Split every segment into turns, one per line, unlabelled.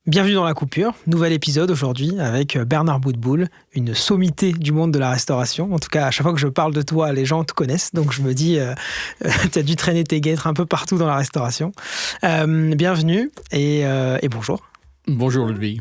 Bienvenue dans La Coupure, nouvel épisode aujourd'hui avec Bernard Boutboul, une sommité du monde de la restauration. En tout cas, à chaque fois que je parle de toi, les gens te connaissent, donc je me dis, tu as dû traîner tes guêtres un peu partout dans la restauration. Bienvenue et bonjour.
Bonjour Ludwig.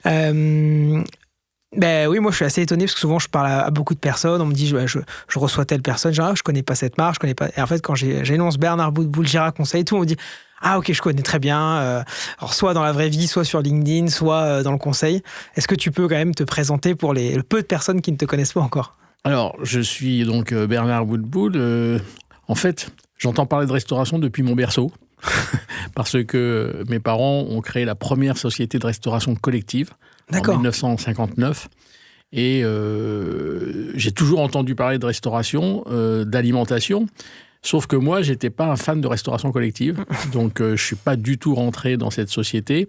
Oui, moi je suis assez étonné parce que souvent je parle à beaucoup de personnes, on me dit je reçois telle personne, genre je connais pas cette marque, je connais pas. Et en fait, quand j'énonce Bernard Boutboul, Gira Conseil, tout, on me dit ah ok, je connais très bien, alors soit dans la vraie vie, soit sur LinkedIn, soit dans le conseil. Est-ce que tu peux quand même te présenter pour le peu de personnes qui ne te connaissent pas encore?
Alors, je suis donc Bernard Boutboul. En fait, j'entends parler de restauration depuis mon berceau, parce que mes parents ont créé la première société de restauration collective en 1959. Et j'ai toujours entendu parler de restauration, d'alimentation. Sauf que moi, j'étais pas un fan de restauration collective, donc je suis pas du tout rentré dans cette société.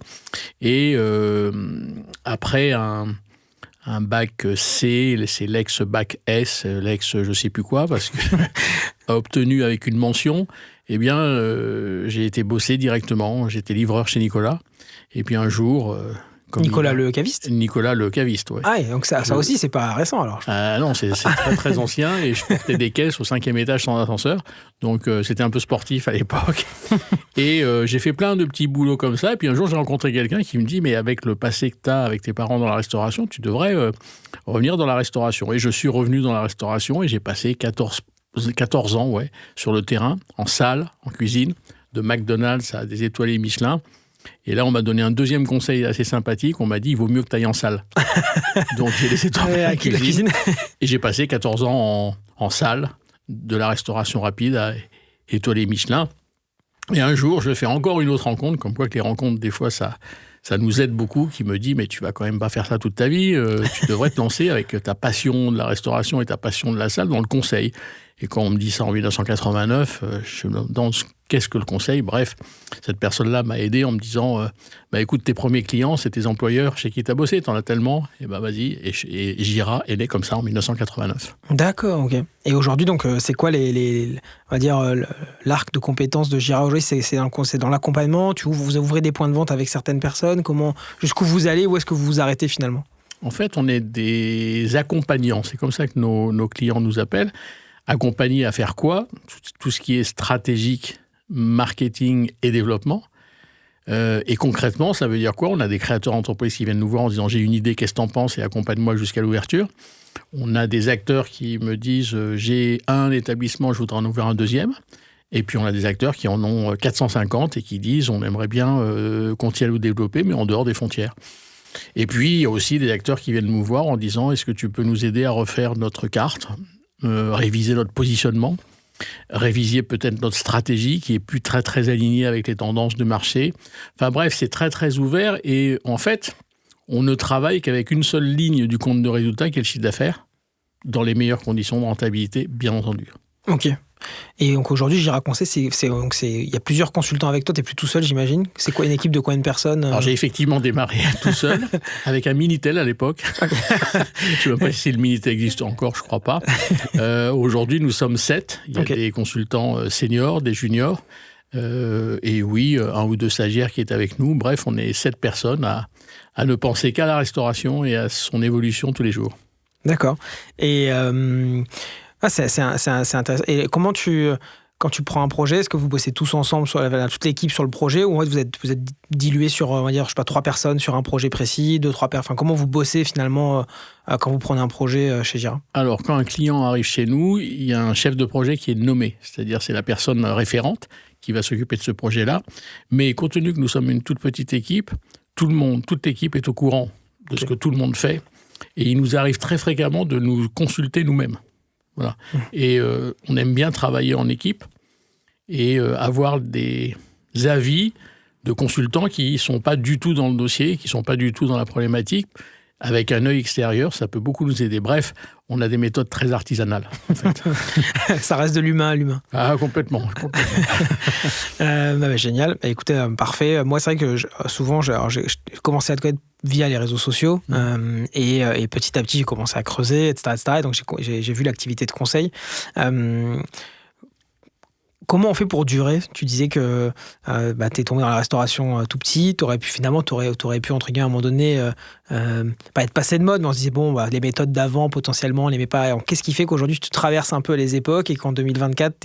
Et après un bac C, c'est l'ex-bac S, l'ex je sais plus quoi, parce que obtenu avec une mention, eh bien, j'ai été bosser directement. J'étais livreur chez Nicolas. Et puis un jour...
Nicolas le caviste ?
Nicolas le caviste, oui.
Ah, donc ça aussi, c'est pas récent alors.
Non, c'est très très ancien et je portais des caisses au 5e étage sans ascenseur. Donc c'était un peu sportif à l'époque. Et j'ai fait plein de petits boulots comme ça. Et puis un jour, j'ai rencontré quelqu'un qui me dit « Mais avec le passé que tu as avec tes parents dans la restauration, tu devrais revenir dans la restauration. » Et je suis revenu dans la restauration et j'ai passé 14 ans sur le terrain, en salle, en cuisine, de McDonald's à des étoilés Michelin. Et là, on m'a donné un deuxième conseil assez sympathique. On m'a dit, il vaut mieux que tu ailles en salle. Donc, j'ai laissé tomber la cuisine. Et j'ai passé 14 ans en salle de la restauration rapide à étoilé Michelin. Et un jour, je fais encore une autre rencontre, comme quoi que les rencontres, des fois, ça nous aide beaucoup, qui me dit, mais tu vas quand même pas faire ça toute ta vie. Tu devrais te lancer avec ta passion de la restauration et ta passion de la salle dans le conseil. Et quand on me dit ça en 1989, je me demande qu'est-ce que le conseil. Bref, cette personne-là m'a aidé en me disant écoute, tes premiers clients, c'est tes employeurs chez qui tu as bossé, t'en as tellement, et vas-y. Et Gira est né comme ça en 1989.
D'accord, ok. Et aujourd'hui, donc, c'est quoi on va dire, l'arc de compétences de Gira aujourd'hui? C'est dans l'accompagnement, vous ouvrez des points de vente avec certaines personnes, jusqu'où vous allez, où est-ce que vous vous arrêtez finalement?
En fait, on est des accompagnants, c'est comme ça que nos clients nous appellent. Accompagner à faire quoi? Tout ce qui est stratégique, marketing et développement. Et concrètement, ça veut dire quoi? On a des créateurs d'entreprises qui viennent nous voir en disant « J'ai une idée, qu'est-ce que t'en penses? Et accompagne-moi jusqu'à l'ouverture. » On a des acteurs qui me disent « J'ai un établissement, je voudrais en ouvrir un deuxième. » Et puis on a des acteurs qui en ont 450 et qui disent « On aimerait bien continuer à le développer, mais en dehors des frontières. » Et puis il y a aussi des acteurs qui viennent nous voir en disant « Est-ce que tu peux nous aider à refaire notre carte ? Réviser notre positionnement, réviser peut-être notre stratégie qui est plus très très alignée avec les tendances de marché. » Enfin bref, c'est très très ouvert et en fait, on ne travaille qu'avec une seule ligne du compte de résultat qui est le chiffre d'affaires, dans les meilleures conditions de rentabilité, bien entendu.
Ok. Et donc aujourd'hui, Gira Conseil, il y a plusieurs consultants avec toi, tu n'es plus tout seul, j'imagine. C'est quoi, une équipe de combien de personnes?
Alors j'ai effectivement démarré tout seul, avec un Minitel à l'époque. Okay. Je ne sais même pas si le Minitel existe encore, je ne crois pas. Aujourd'hui, nous sommes 7. Il y a des consultants seniors, des juniors, et oui, un ou deux stagiaires qui est avec nous. Bref, on est 7 personnes à ne penser qu'à la restauration et à son évolution tous les jours.
D'accord. Et... c'est intéressant. Et quand tu prends un projet, est-ce que vous bossez tous ensemble, toute l'équipe sur le projet, ou vous êtes dilués sur, on va dire, je sais pas, 3 personnes sur un projet précis, 2-3 personnes? Enfin, comment vous bossez finalement quand vous prenez un projet chez Gira? Alors,
quand un client arrive chez nous, il y a un chef de projet qui est nommé, c'est-à-dire c'est la personne référente qui va s'occuper de ce projet-là. Mais compte tenu que nous sommes une toute petite équipe, toute l'équipe est au courant de ce que tout le monde fait, et il nous arrive très fréquemment de nous consulter nous-mêmes. Voilà. Et on aime bien travailler en équipe et avoir des avis de consultants qui ne sont pas du tout dans le dossier, qui ne sont pas du tout dans la problématique. Avec un œil extérieur, ça peut beaucoup nous aider. Bref, on a des méthodes très artisanales. En fait.
Ça reste de l'humain à l'humain.
Ah, complètement.
Génial. Écoutez, parfait. Moi, c'est vrai que souvent, j'ai commencé à te connaître via les réseaux sociaux et petit à petit, j'ai commencé à creuser, etc. Et donc, j'ai vu l'activité de conseil. Comment on fait pour durer? Tu disais que tu es tombé dans la restauration tout petit, t'aurais pu entre guillemets à un moment donné pas être passé de mode, mais on se disait les méthodes d'avant potentiellement on l'aimait pas. Alors, qu'est-ce qui fait qu'aujourd'hui tu traverses un peu les époques et qu'en 2024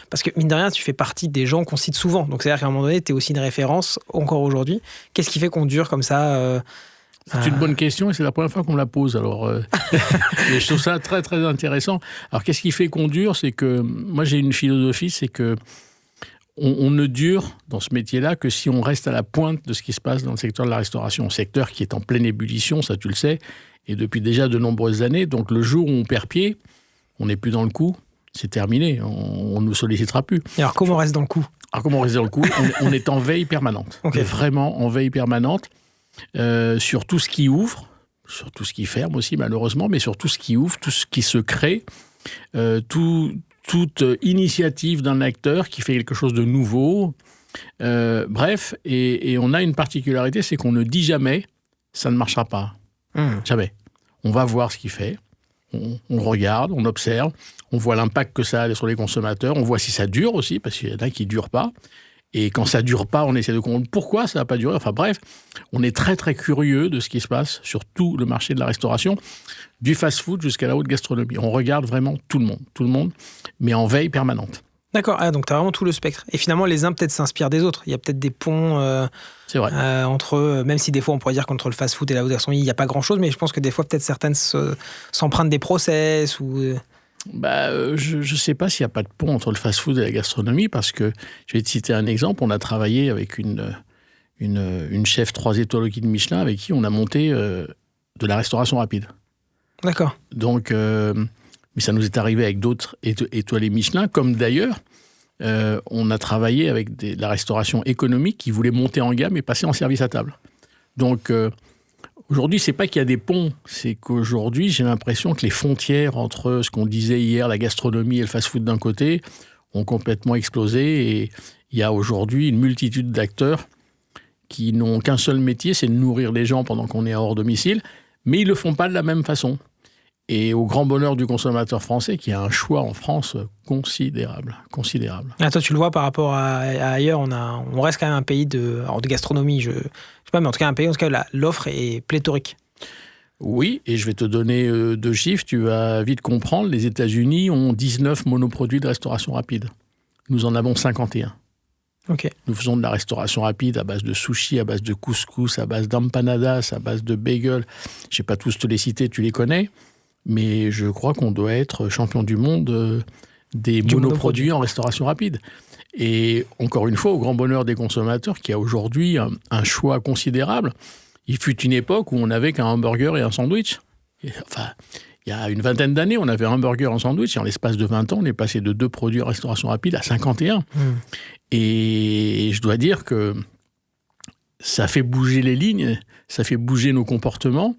parce que mine de rien tu fais partie des gens qu'on cite souvent, donc c'est-à-dire qu'à un moment donné tu es aussi une référence encore aujourd'hui. Qu'est-ce qui fait qu'on dure comme ça?
C'est une bonne question et c'est la première fois qu'on me la pose. Alors, mais je trouve ça très, très intéressant. Alors, qu'est-ce qui fait qu'on dure? C'est que moi, j'ai une philosophie, c'est que on ne dure dans ce métier-là que si on reste à la pointe de ce qui se passe dans le secteur de la restauration. Un secteur qui est en pleine ébullition, ça tu le sais, et depuis déjà de nombreuses années. Donc, le jour où on perd pied, on n'est plus dans le coup, c'est terminé. On ne nous sollicitera plus.
Et alors, comment on reste dans le coup?
On est en veille permanente.
Okay.
On est vraiment en veille permanente. Sur tout ce qui ouvre, sur tout ce qui ferme aussi malheureusement, mais sur tout ce qui ouvre, tout ce qui se crée, toute initiative d'un acteur qui fait quelque chose de nouveau. Bref, et on a une particularité, c'est qu'on ne dit jamais « ça ne marchera pas ». Jamais. On va voir ce qu'il fait, on regarde, on observe, on voit l'impact que ça a sur les consommateurs, on voit si ça dure aussi, parce qu'il y en a qui ne durent pas. Et quand ça ne dure pas, on essaie de comprendre pourquoi ça n'a pas duré. Enfin bref, on est très très curieux de ce qui se passe sur tout le marché de la restauration, du fast-food jusqu'à la haute gastronomie. On regarde vraiment tout le monde, mais en veille permanente.
D'accord, donc tu as vraiment tout le spectre. Et finalement, les uns peut-être s'inspirent des autres. Il y a peut-être des ponts
c'est vrai.
Entre eux, même si des fois on pourrait dire qu'entre le fast-food et la haute gastronomie, il n'y a pas grand-chose, mais je pense que des fois peut-être certaines s'empruntent des process ou...
je ne sais pas s'il n'y a pas de pont entre le fast-food et la gastronomie, parce que, je vais te citer un exemple, on a travaillé avec une chef 3 étoiles au guide Michelin avec qui on a monté de la restauration rapide.
D'accord.
Donc, mais ça nous est arrivé avec d'autres étoilés Michelin, comme d'ailleurs, on a travaillé avec de la restauration économique qui voulait monter en gamme et passer en service à table. Donc, aujourd'hui, c'est pas qu'il y a des ponts, c'est qu'aujourd'hui, j'ai l'impression que les frontières entre ce qu'on disait hier, la gastronomie et le fast-food d'un côté, ont complètement explosé. Et il y a aujourd'hui une multitude d'acteurs qui n'ont qu'un seul métier, c'est de nourrir les gens pendant qu'on est hors domicile, mais ils le font pas de la même façon. Et au grand bonheur du consommateur français, qui a un choix en France considérable.
Ah, toi, tu le vois par rapport à ailleurs, on reste quand même un pays de gastronomie, je sais pas, mais en tout cas un pays, en tout cas l'offre est pléthorique.
Oui, et je vais te donner 2 chiffres, tu vas vite comprendre. Les États-Unis ont 19 monoproduits de restauration rapide. Nous en avons 51.
Okay.
Nous faisons de la restauration rapide à base de sushi, à base de couscous, à base d'empanadas, à base de bagels. Je ne vais pas tous te les citer, tu les connais. Mais je crois qu'on doit être champion du monde des monoproduits en restauration rapide. Et encore une fois, au grand bonheur des consommateurs, qui a aujourd'hui un choix considérable. Il fut une époque où on n'avait qu'un hamburger et un sandwich. Il y a une vingtaine d'années, on avait un hamburger et un sandwich. Et en l'espace de 20 ans, on est passé de 2 produits en restauration rapide à 51. Et je dois dire que ça fait bouger les lignes, ça fait bouger nos comportements.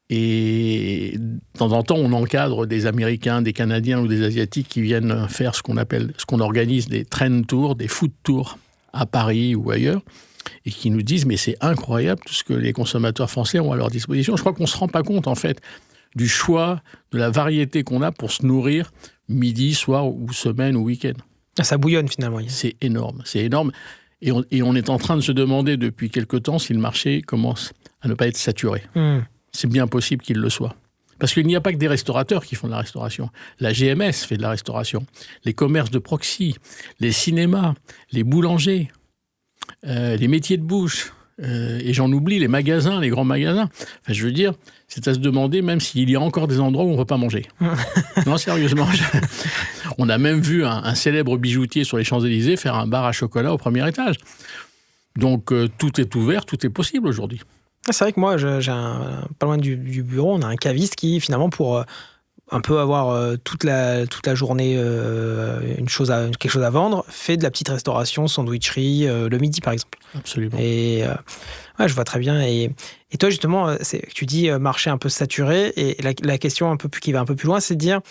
Et de temps en temps, on encadre des Américains, des Canadiens ou des Asiatiques qui viennent faire ce qu'on organise des train tours, des food tours à Paris ou ailleurs, et qui nous disent « mais c'est incroyable tout ce que les consommateurs français ont à leur disposition ». Je crois qu'on ne se rend pas compte, en fait, du choix, de la variété qu'on a pour se nourrir midi, soir ou semaine ou week-end.
Ça bouillonne, finalement.
C'est énorme. Et on est en train de se demander depuis quelque temps si le marché commence à ne pas être saturé. C'est bien possible qu'il le soit. Parce qu'il n'y a pas que des restaurateurs qui font de la restauration. La GMS fait de la restauration. Les commerces de proxy, les cinémas, les boulangers, les métiers de bouche, et j'en oublie, les magasins, les grands magasins. Enfin, je veux dire, c'est à se demander même s'il y a encore des endroits où on ne peut pas manger. Non, sérieusement. On a même vu un célèbre bijoutier sur les Champs-Élysées faire un bar à chocolat au premier étage. Donc, tout est ouvert, tout est possible aujourd'hui.
C'est vrai que moi, pas loin du bureau, on a un caviste qui, finalement, pour un peu avoir toute la journée quelque chose à vendre, fait de la petite restauration, sandwicherie, le midi, par exemple.
Absolument.
Et je vois très bien. Et toi, justement, tu dis marché un peu saturé. Et la question qui va un peu plus loin, c'est de dire...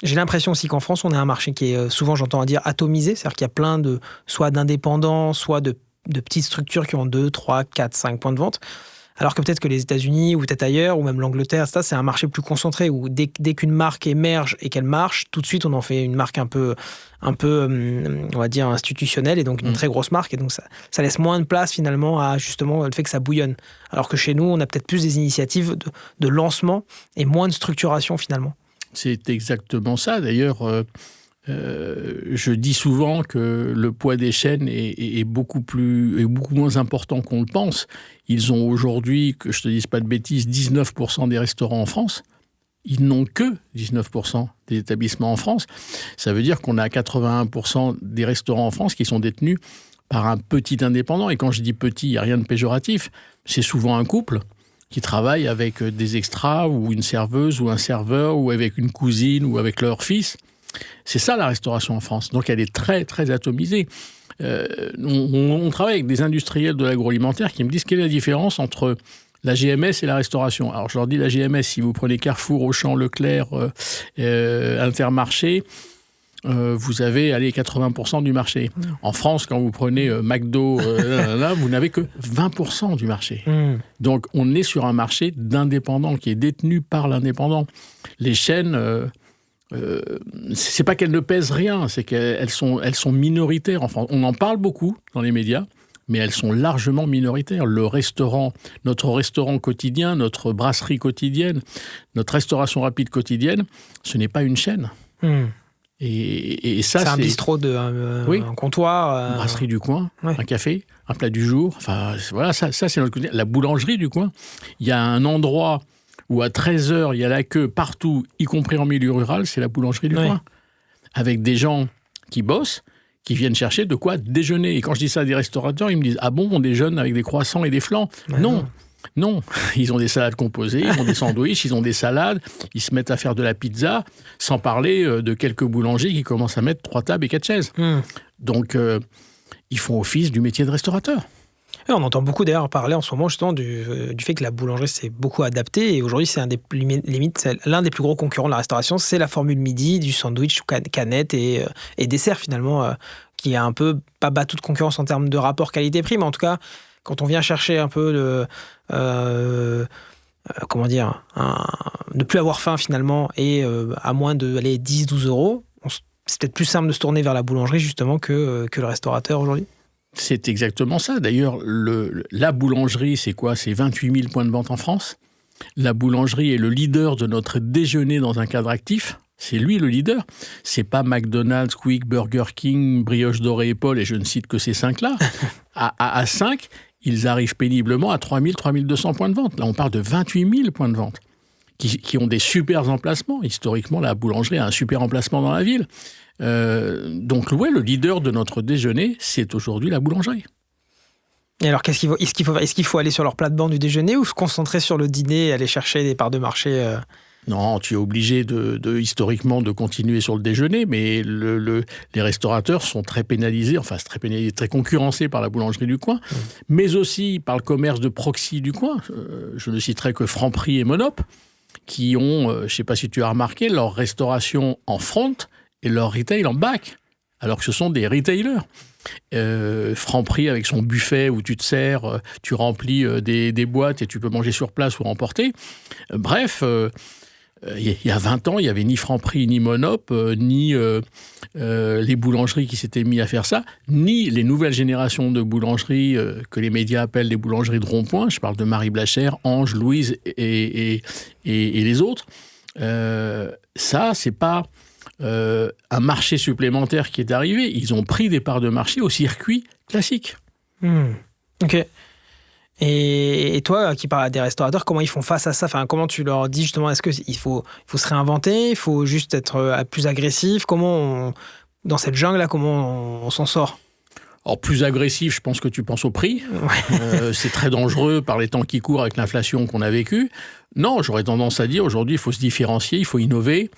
J'ai l'impression aussi qu'en France, on a un marché qui est souvent, j'entends dire, atomisé. C'est-à-dire qu'il y a plein soit d'indépendants, soit de petites structures qui ont 2, 3, 4, 5 points de vente. Alors que peut-être que les États-Unis ou peut-être ailleurs, ou même l'Angleterre, ça, c'est un marché plus concentré où dès qu'une marque émerge et qu'elle marche, tout de suite, on en fait une marque un peu, on va dire, institutionnelle et donc une très grosse marque. Et donc, ça laisse moins de place finalement à justement le fait que ça bouillonne. Alors que chez nous, on a peut-être plus des initiatives de lancement et moins de structuration finalement.
C'est exactement ça. D'ailleurs, je dis souvent que le poids des chaînes est beaucoup moins important qu'on le pense. Ils ont aujourd'hui, que je ne te dise pas de bêtises, 19% des restaurants en France. Ils n'ont que 19% des établissements en France. Ça veut dire qu'on a 81% des restaurants en France qui sont détenus par un petit indépendant. Et quand je dis petit, il n'y a rien de péjoratif. C'est souvent un couple qui travaillent avec des extras ou une serveuse ou un serveur ou avec une cousine ou avec leur fils. C'est ça la restauration en France. Donc elle est très, très atomisée. On travaille avec des industriels de l'agroalimentaire qui me disent quelle est la différence entre la GMS et la restauration. Alors je leur dis la GMS, si vous prenez Carrefour, Auchan, Leclerc, Intermarché, vous avez 80% du marché. En France, quand vous prenez McDo, vous n'avez que 20% du marché. Donc on est sur un marché d'indépendants qui est détenu par l'indépendant. Les chaînes, c'est pas qu'elles ne pèsent rien, c'est qu'elles sont minoritaires. Enfin, on en parle beaucoup dans les médias, mais elles sont largement minoritaires. Notre restaurant quotidien, notre brasserie quotidienne, notre restauration rapide quotidienne, ce n'est pas une chaîne. Et ça,
c'est un bistrot, un comptoir.
Une brasserie du coin,
ouais.
Un café, un plat du jour. Enfin, voilà, ça c'est notre quotidien. La boulangerie du coin. Il y a un endroit où à 13h, il y a la queue partout, y compris en milieu rural, c'est la boulangerie du coin. Avec des gens qui bossent, qui viennent chercher de quoi déjeuner. Et quand je dis ça à des restaurateurs, ils me disent « Ah bon, on déjeune avec des croissants et des flancs ?» Non, ils ont des salades composées, ils ont des sandwichs, ils ont des salades, ils se mettent à faire de la pizza, sans parler de quelques boulangers qui commencent à mettre 3 tables et 4 chaises. Donc, ils font office du métier de restaurateur.
Et on entend beaucoup d'ailleurs parler en ce moment justement du fait que la boulangerie s'est beaucoup adaptée et aujourd'hui c'est l'un des plus gros concurrents de la restauration, c'est la formule midi du sandwich, canette et dessert finalement, qui a un peu pas battu de concurrence en termes de rapport qualité-prix, mais en tout cas quand on vient chercher un peu ne plus avoir faim finalement et à moins de 10-12 euros, c'est peut-être plus simple de se tourner vers la boulangerie justement que le restaurateur aujourd'hui.
C'est exactement ça. D'ailleurs, la boulangerie, c'est quoi ? C'est 28 000 points de vente en France. La boulangerie est le leader de notre déjeuner dans un cadre actif. C'est lui le leader. C'est pas McDonald's, Quick, Burger King, Brioche Dorée et Paul, et je ne cite que ces 5-là. À 5, ils arrivent péniblement à 3 000, 3 200 points de vente. Là, on parle de 28 000 points de vente qui ont des super emplacements. Historiquement, la boulangerie a un super emplacement dans la ville. Donc, le leader de notre déjeuner, c'est aujourd'hui la boulangerie.
Et alors, est-ce qu'il faut aller sur leur plate-bande du déjeuner ou se concentrer sur le dîner et aller chercher des parts de marché
Non, tu es obligé historiquement de continuer sur le déjeuner, mais les restaurateurs sont très pénalisés, très concurrencés par la boulangerie du coin, mais aussi par le commerce de proxy du coin. Je ne citerai que Franprix et Monop, qui ont, je ne sais pas si tu as remarqué, leur restauration en front et leur retail en back, alors que ce sont des retailers. Franprix avec son buffet où tu te sers, tu remplis des boîtes et tu peux manger sur place ou emporter. Bref, il y a 20 ans, il n'y avait ni Franprix, ni Monop, ni les boulangeries qui s'étaient mis à faire ça, ni les nouvelles générations de boulangeries que les médias appellent les boulangeries de rond-point. Je parle de Marie Blachère, Ange, Louise et les autres. Ça, c'est pas un marché supplémentaire qui est arrivé. Ils ont pris des parts de marché au circuit classique.
Ok. Et toi, qui parles à des restaurateurs, comment ils font face à ça ? Enfin, comment tu leur dis justement, est-ce qu'il faut se réinventer ? Il faut juste être plus agressif ? Dans cette jungle-là, comment on s'en sort ?
Alors, plus agressif, je pense que tu penses au prix. C'est très dangereux par les temps qui courent avec l'inflation qu'on a vécue. Non, j'aurais tendance à dire, aujourd'hui, il faut se différencier, il faut innover,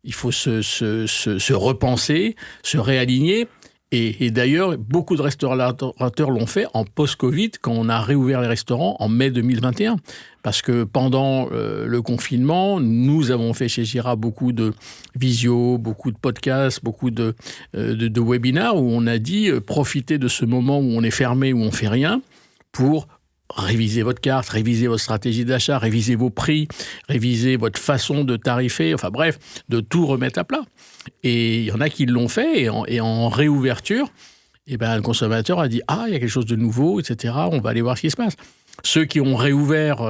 il faut se repenser, se réaligner. Et d'ailleurs, beaucoup de restaurateurs l'ont fait en post-Covid, quand on a réouvert les restaurants en mai 2021. Parce que pendant le confinement, nous avons fait chez Gira beaucoup de visio, beaucoup de podcasts, beaucoup de webinars où on a dit profitez de ce moment où on est fermé, où on ne fait rien, pour révisez votre carte, révisez votre stratégie d'achat, révisez vos prix, révisez votre façon de tarifer, enfin bref, de tout remettre à plat. Et il y en a qui l'ont fait, et en réouverture, eh ben, le consommateur a dit « Ah, il y a quelque chose de nouveau, etc. On va aller voir ce qui se passe ». Ceux qui ont réouvert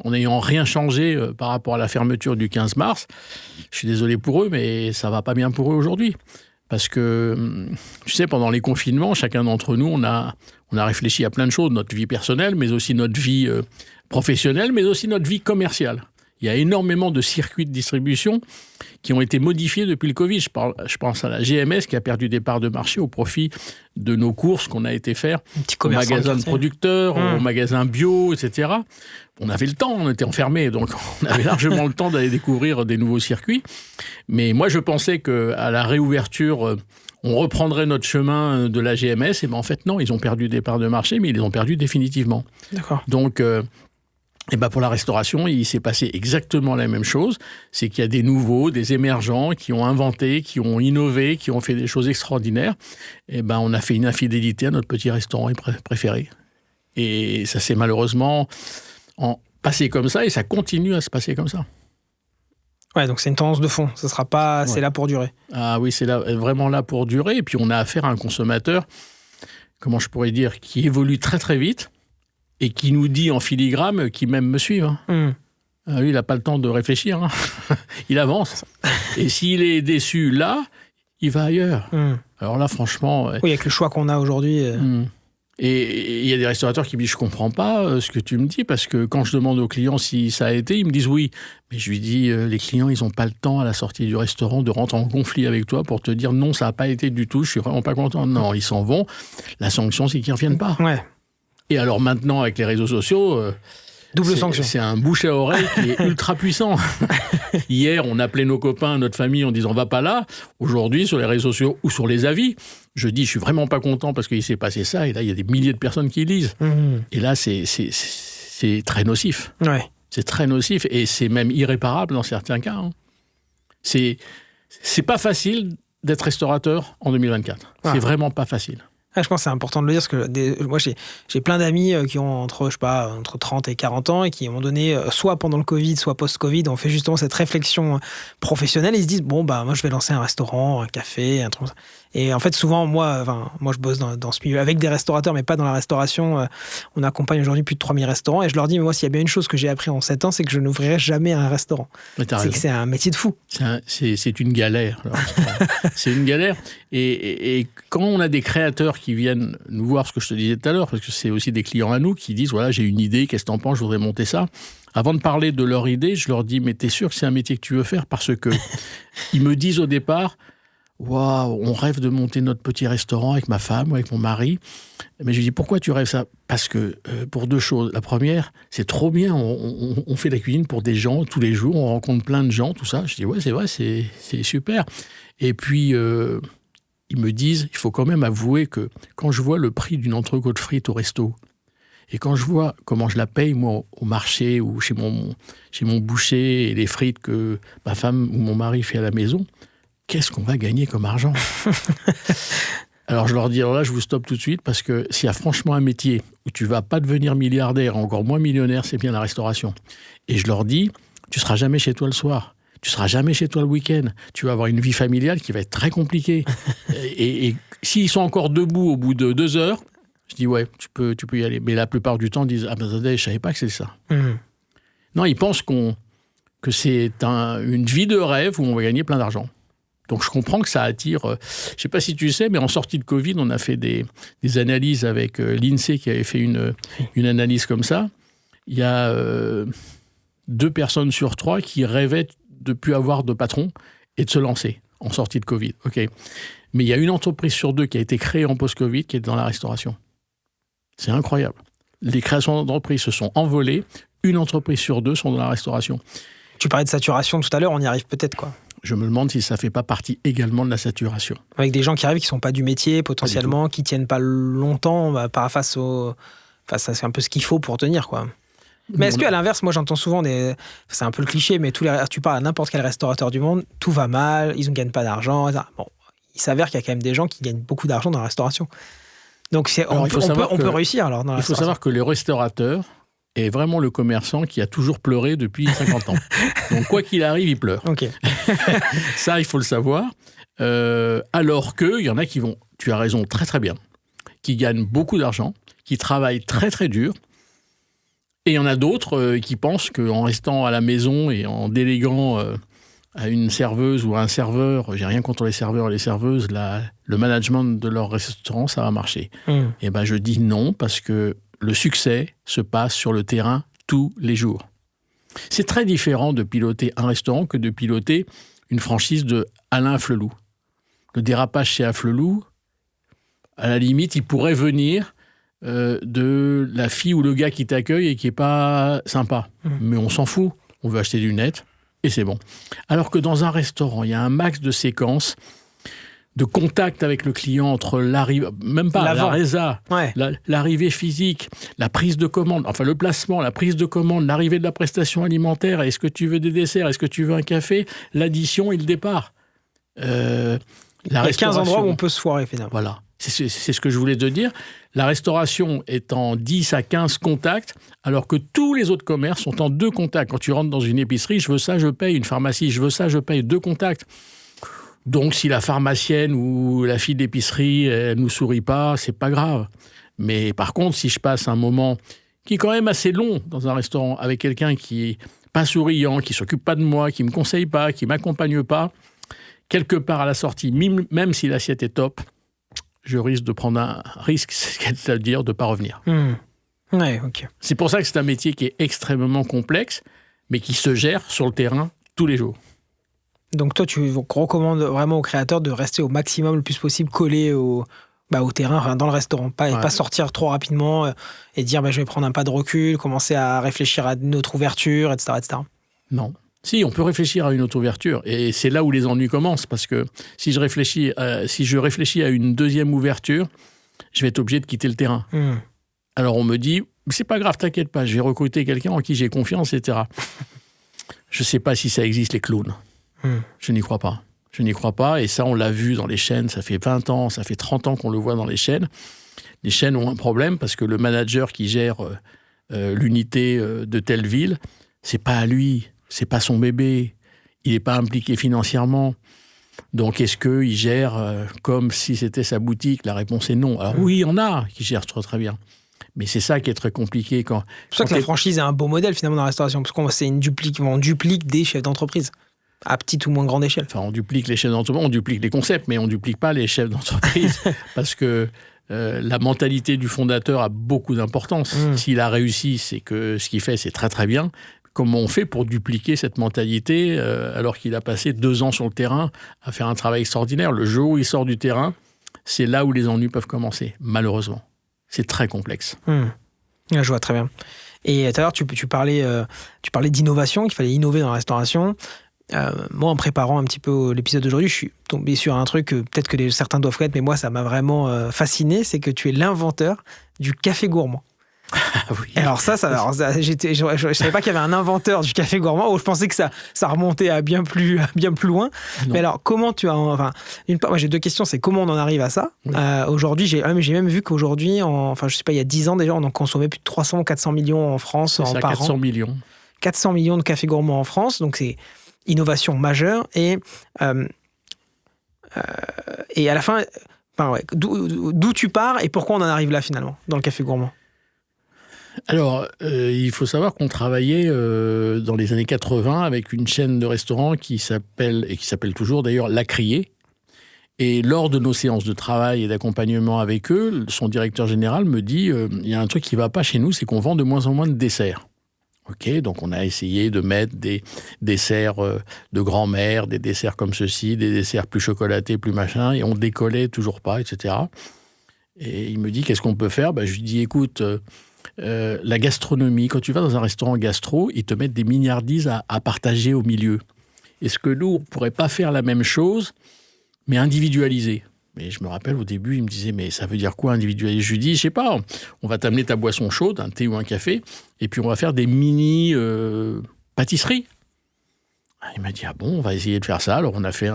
en n'ayant rien changé par rapport à la fermeture du 15 mars, je suis désolé pour eux, mais ça ne va pas bien pour eux aujourd'hui. Parce que, tu sais, pendant les confinements, chacun d'entre nous, on a réfléchi à plein de choses, notre vie personnelle, mais aussi notre vie professionnelle, mais aussi notre vie commerciale. Il y a énormément de circuits de distribution qui ont été modifiés depuis le Covid. Je pense à la GMS qui a perdu des parts de marché au profit de nos courses qu'on a été faire au magasin de producteurs, au magasin bio, etc. On avait le temps, on était enfermés, donc on avait largement le temps d'aller découvrir des nouveaux circuits. Mais moi, je pensais qu'à la réouverture, on reprendrait notre chemin de la GMS. Et ben en fait, non, ils ont perdu des parts de marché, mais ils les ont perdues définitivement.
D'accord.
Donc, et ben pour la restauration, il s'est passé exactement la même chose. C'est qu'il y a des nouveaux, des émergents qui ont inventé, qui ont innové, qui ont fait des choses extraordinaires. Et ben on a fait une infidélité à notre petit restaurant préféré. Et ça s'est malheureusement passé comme ça, et ça continue à se passer comme ça.
Ouais, donc c'est une tendance de fond. Ça sera pas, c'est là pour durer.
Ah oui, c'est là, vraiment là pour durer. Et puis on a affaire à un consommateur, comment je pourrais dire, qui évolue très très vite. Et qui nous dit en filigrane qu'il m'aime me suivre. Lui, il n'a pas le temps de réfléchir. Il avance. Et s'il est déçu là, il va ailleurs. Alors là, franchement...
Oui, avec le choix qu'on a aujourd'hui...
Et il y a des restaurateurs qui me disent « Je ne comprends pas ce que tu me dis », parce que quand je demande aux clients si ça a été, ils me disent « Oui ». Mais je lui dis « Les clients, ils n'ont pas le temps à la sortie du restaurant de rentrer en conflit avec toi pour te dire « Non, ça n'a pas été du tout, je suis vraiment pas content ». Non, ils s'en vont. La sanction, c'est qu'ils ne reviennent pas.
Ouais.
Et alors maintenant, avec les réseaux sociaux,
double sanction.
C'est un bouche à oreille qui est ultra puissant. Hier, on appelait nos copains, notre famille, en disant « va pas là ». Aujourd'hui, sur les réseaux sociaux ou sur les avis, je dis « je suis vraiment pas content parce qu'il s'est passé ça ». Et là, il y a des milliers de personnes qui lisent. Et là, c'est très nocif.
Ouais.
C'est très nocif et c'est même irréparable dans certains cas. C'est pas facile d'être restaurateur en 2024. C'est vraiment pas facile.
Je pense que c'est important de le dire, parce que moi, j'ai plein d'amis qui ont entre 30 et 40 ans et qui, à un moment donné, soit pendant le Covid, soit post-Covid, ont fait justement cette réflexion professionnelle et ils se disent, bon, bah, moi, je vais lancer un restaurant, un café, un truc comme ça. Et en fait, souvent, moi, je bosse dans ce milieu avec des restaurateurs, mais pas dans la restauration. On accompagne aujourd'hui plus de 3000 restaurants et je leur dis, mais moi, s'il y a bien une chose que j'ai appris en 7 ans, c'est que je n'ouvrirai jamais un restaurant. C'est que c'est un métier de fou.
C'est une galère. C'est une galère. Et quand on a des créateurs qui viennent nous voir, ce que je te disais tout à l'heure, parce que c'est aussi des clients à nous qui disent, voilà, j'ai une idée, qu'est-ce que t'en penses, je voudrais monter ça. Avant de parler de leur idée, je leur dis, mais t'es sûr que c'est un métier que tu veux faire? Parce que ils me disent au départ, waouh, on rêve de monter notre petit restaurant avec ma femme ou avec mon mari. Mais je lui dis, pourquoi tu rêves ça? Parce que pour deux choses. La première, c'est trop bien, on fait la cuisine pour des gens tous les jours, on rencontre plein de gens, tout ça. Je dis, ouais, c'est vrai, c'est super. Et puis, ils me disent, il faut quand même avouer que quand je vois le prix d'une entrecôte frite au resto, et quand je vois comment je la paye, moi, au marché ou chez mon boucher, et les frites que ma femme ou mon mari fait à la maison, qu'est-ce qu'on va gagner comme argent? Alors je leur dis, alors là, je vous stoppe tout de suite, parce que s'il y a franchement un métier où tu ne vas pas devenir milliardaire, encore moins millionnaire, c'est bien la restauration. Et je leur dis, tu ne seras jamais chez toi le soir. Tu ne seras jamais chez toi le week-end. Tu vas avoir une vie familiale qui va être très compliquée. et s'ils sont encore debout au bout de 2 heures, je dis, ouais, tu peux y aller. Mais la plupart du temps, ils disent, ah ben, je ne savais pas que c'est ça. Non, ils pensent que c'est une vie de rêve où on va gagner plein d'argent. Donc, je comprends que ça attire... je ne sais pas si tu sais, mais en sortie de Covid, on a fait des analyses avec l'INSEE qui avait fait une analyse comme ça. Il y a 2 personnes sur 3 qui rêvaient de ne plus avoir de patron et de se lancer en sortie de Covid. Okay. Mais il y a une entreprise sur 2 qui a été créée en post-Covid qui est dans la restauration. C'est incroyable. Les créations d'entreprises se sont envolées. Une entreprise sur 2 sont dans la restauration.
Tu parlais de saturation tout à l'heure, on y arrive peut-être, quoi.
Je me demande si ça ne fait pas partie également de la saturation.
Avec des gens qui arrivent, qui ne sont pas du métier, potentiellement, qui ne tiennent pas longtemps, face à c'est un peu ce qu'il faut pour tenir, quoi. Mais est-ce qu'à l'inverse, moi j'entends souvent c'est un peu le cliché, mais tu parles à n'importe quel restaurateur du monde, tout va mal, ils ne gagnent pas d'argent. Bon, il s'avère qu'il y a quand même des gens qui gagnent beaucoup d'argent dans la restauration. Donc on peut réussir alors dans la
Il faut savoir que le restaurateur est vraiment le commerçant qui a toujours pleuré depuis 50 ans. Donc quoi qu'il arrive, il pleure.
Okay.
Ça, il faut le savoir. Alors qu'il y en a qui vont, tu as raison, très très bien, qui gagnent beaucoup d'argent, qui travaillent très très dur. Et il y en a d'autres qui pensent qu'en restant à la maison et en déléguant à une serveuse ou à un serveur, j'ai rien contre les serveurs et les serveuses, le management de leur restaurant, ça va marcher. Et ben je dis non, parce que le succès se passe sur le terrain tous les jours. C'est très différent de piloter un restaurant que de piloter une franchise de Alain Afflelou. Le dérapage chez Afflelou, à la limite, il pourrait venir de la fille ou le gars qui t'accueille et qui n'est pas sympa. Mais on s'en fout. On veut acheter du net et c'est bon. Alors que dans un restaurant, il y a un max de séquences, de contact avec le client entre l'arrivée, même pas la résa, l'arrivée physique, la prise de commande, enfin le placement, la prise de commande, l'arrivée de la prestation alimentaire, est-ce que tu veux des desserts, est-ce que tu veux un café, l'addition et le départ.
Il y a 15 endroits où on peut se foirer finalement.
Voilà, c'est ce que je voulais te dire. La restauration est en 10 à 15 contacts, alors que tous les autres commerces sont en 2 contacts. Quand tu rentres dans une épicerie, je veux ça, je paye. Une pharmacie, je veux ça, je paye. 2 contacts. Donc, si la pharmacienne ou la fille d'épicerie, elle nous sourit pas, c'est pas grave. Mais par contre, si je passe un moment qui est quand même assez long dans un restaurant avec quelqu'un qui est pas souriant, qui s'occupe pas de moi, qui me conseille pas, qui m'accompagne pas, quelque part à la sortie, même si l'assiette est top, je risque de prendre un risque, c'est-à-dire de ne pas revenir.
Ouais, ok.
C'est pour ça que c'est un métier qui est extrêmement complexe, mais qui se gère sur le terrain tous les jours.
Donc toi, tu recommandes vraiment aux créateurs de rester au maximum le plus possible collé au terrain, enfin, dans le restaurant, pas sortir trop rapidement et dire je vais prendre un pas de recul, commencer à réfléchir à une autre ouverture, etc. etc.
Non. Si, on peut réfléchir à une autre ouverture. Et c'est là où les ennuis commencent. Parce que si je réfléchis à une deuxième ouverture, je vais être obligé de quitter le terrain. Alors on me dit, c'est pas grave, t'inquiète pas, je vais recruter quelqu'un en qui j'ai confiance, etc. Je sais pas si ça existe, les clones. Je n'y crois pas. Je n'y crois pas. Et ça, on l'a vu dans les chaînes. Ça fait 20 ans, ça fait 30 ans qu'on le voit dans les chaînes. Les chaînes ont un problème parce que le manager qui gère l'unité de telle ville, c'est pas à lui. C'est pas son bébé, il n'est pas impliqué financièrement. Donc, est-ce qu'il gère comme si c'était sa boutique? La réponse est non. Alors oui, il y en a qui gèrent très, très bien. Mais c'est ça qui est très compliqué. C'est
pour ça que la franchise est un beau modèle finalement dans la restauration, parce on duplique des chefs d'entreprise, à petite ou moins grande échelle.
Enfin, on duplique les chefs d'entreprise, on duplique les concepts, mais on ne duplique pas les chefs d'entreprise, parce que la mentalité du fondateur a beaucoup d'importance. S'il a réussi, c'est que ce qu'il fait, c'est très très bien. Comment on fait pour dupliquer cette mentalité alors qu'il a passé 2 ans sur le terrain à faire un travail extraordinaire? Le jour où il sort du terrain, c'est là où les ennuis peuvent commencer, malheureusement. C'est très complexe.
Je vois très bien. Et tout à l'heure, tu parlais d'innovation, qu'il fallait innover dans la restauration. Moi, en préparant un petit peu l'épisode d'aujourd'hui, je suis tombé sur un truc que peut-être que certains doivent connaître, mais moi, ça m'a vraiment fasciné, c'est que tu es l'inventeur du café gourmand.
Oui.
Alors je savais pas qu'il y avait un inventeur du café gourmand, ou je pensais que ça remontait à bien plus loin. Non. Mais alors, comment tu as... Enfin, moi, j'ai 2 questions, c'est comment on en arrive à ça. Oui. Aujourd'hui, j'ai même vu qu'aujourd'hui, je sais pas, il y a 10 ans déjà, on en consommait plus de 300 ou 400 millions en France par
400
an.
millions.
400 millions de cafés gourmands en France, donc c'est innovation majeure. Et à la fin, d'où tu pars et pourquoi on en arrive là finalement, dans le café gourmand?
Alors, il faut savoir qu'on travaillait dans les années 80 avec une chaîne de restaurants qui s'appelle toujours d'ailleurs La Criée. Et lors de nos séances de travail et d'accompagnement avec eux, son directeur général me dit il y a un truc qui ne va pas chez nous, c'est qu'on vend de moins en moins de desserts. Ok, donc on a essayé de mettre des desserts de grand-mère, des desserts comme ceci, des desserts plus chocolatés, plus machin, et on décollait toujours pas, etc. Et il me dit qu'est-ce qu'on peut faire? Je lui dis écoute... la gastronomie, quand tu vas dans un restaurant gastro, ils te mettent des milliardises à partager au milieu. Est-ce que nous, on ne pourrait pas faire la même chose, mais individualiser? Mais je me rappelle, au début, il me disait, mais ça veut dire quoi individualiser? Je lui dis, je sais pas, on va t'amener ta boisson chaude, un thé ou un café, et puis on va faire des mini pâtisseries. Il m'a dit, ah bon, on va essayer de faire ça. Alors on a fait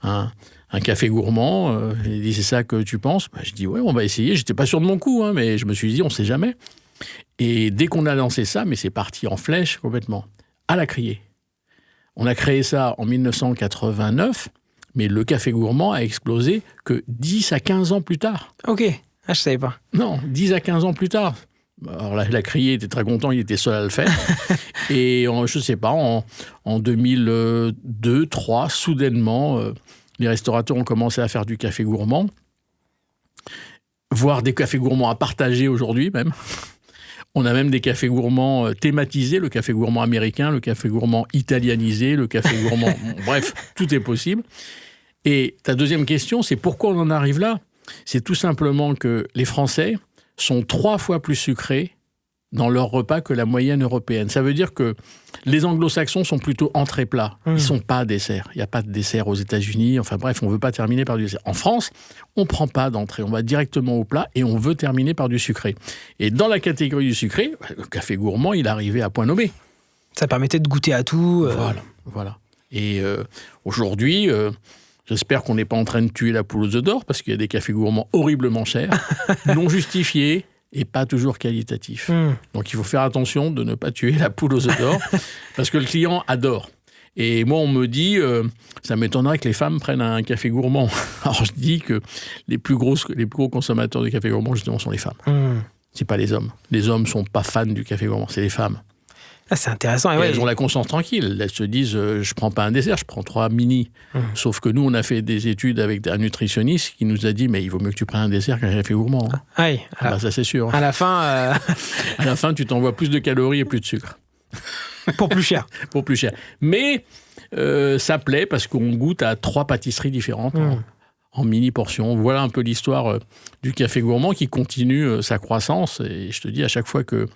un un café gourmand. Il dit, c'est ça que tu penses? Je dis, ouais, on va essayer. J'étais pas sûr de mon coup, mais je me suis dit, on sait jamais. Et dès qu'on a lancé ça, mais c'est parti en flèche complètement, à la criée. On a créé ça en 1989, mais le café gourmand a explosé que 10 à 15 ans plus tard.
Ok, je savais pas.
Non, 10 à 15 ans plus tard. Alors là, la criée était très content, il était seul à le faire. Et je sais pas, en 2002-2003, soudainement, les restaurateurs ont commencé à faire du café gourmand, voire des cafés gourmands à partager aujourd'hui même. On a même des cafés gourmands thématisés, le café gourmand américain, le café gourmand italianisé, le café gourmand... Bref, tout est possible. Et ta deuxième question, c'est pourquoi on en arrive là? C'est tout simplement que les Français sont 3 fois plus sucrés dans leur repas que la moyenne européenne. Ça veut dire que les anglo-saxons sont plutôt entrée-plat. Ils ne sont pas dessert. Il n'y a pas de dessert aux États-Unis. Enfin bref, on ne veut pas terminer par du dessert. En France, on ne prend pas d'entrée. On va directement au plat et on veut terminer par du sucré. Et dans la catégorie du sucré, le café gourmand, il arrivait à point nommé.
Ça permettait de goûter à tout.
Voilà. Et aujourd'hui... J'espère qu'on n'est pas en train de tuer la poule aux œufs d'or, parce qu'il y a des cafés gourmands horriblement chers, non justifiés et pas toujours qualitatifs. Donc il faut faire attention de ne pas tuer la poule aux œufs d'or, parce que le client adore. Et moi, on me dit, ça m'étonnerait que les femmes prennent un café gourmand. Alors je dis que les plus gros consommateurs de café gourmand, justement, sont les femmes. C'est pas les hommes. Les hommes sont pas fans du café gourmand, c'est les femmes.
Ah, c'est intéressant.
Et elles ont la conscience tranquille. Elles se disent, je prends pas un dessert, je prends 3 mini. Sauf que nous, on a fait des études avec un nutritionniste qui nous a dit, mais il vaut mieux que tu prennes un dessert qu'un café gourmand.
Oui.
Ça, c'est sûr.
À la fin...
À la fin, tu t'envoies plus de calories et plus de sucre.
Pour plus cher.
Pour plus cher. Mais ça plaît parce qu'on goûte à 3 pâtisseries différentes en mini portions. Voilà un peu l'histoire du café gourmand qui continue sa croissance. Et je te dis, à chaque fois que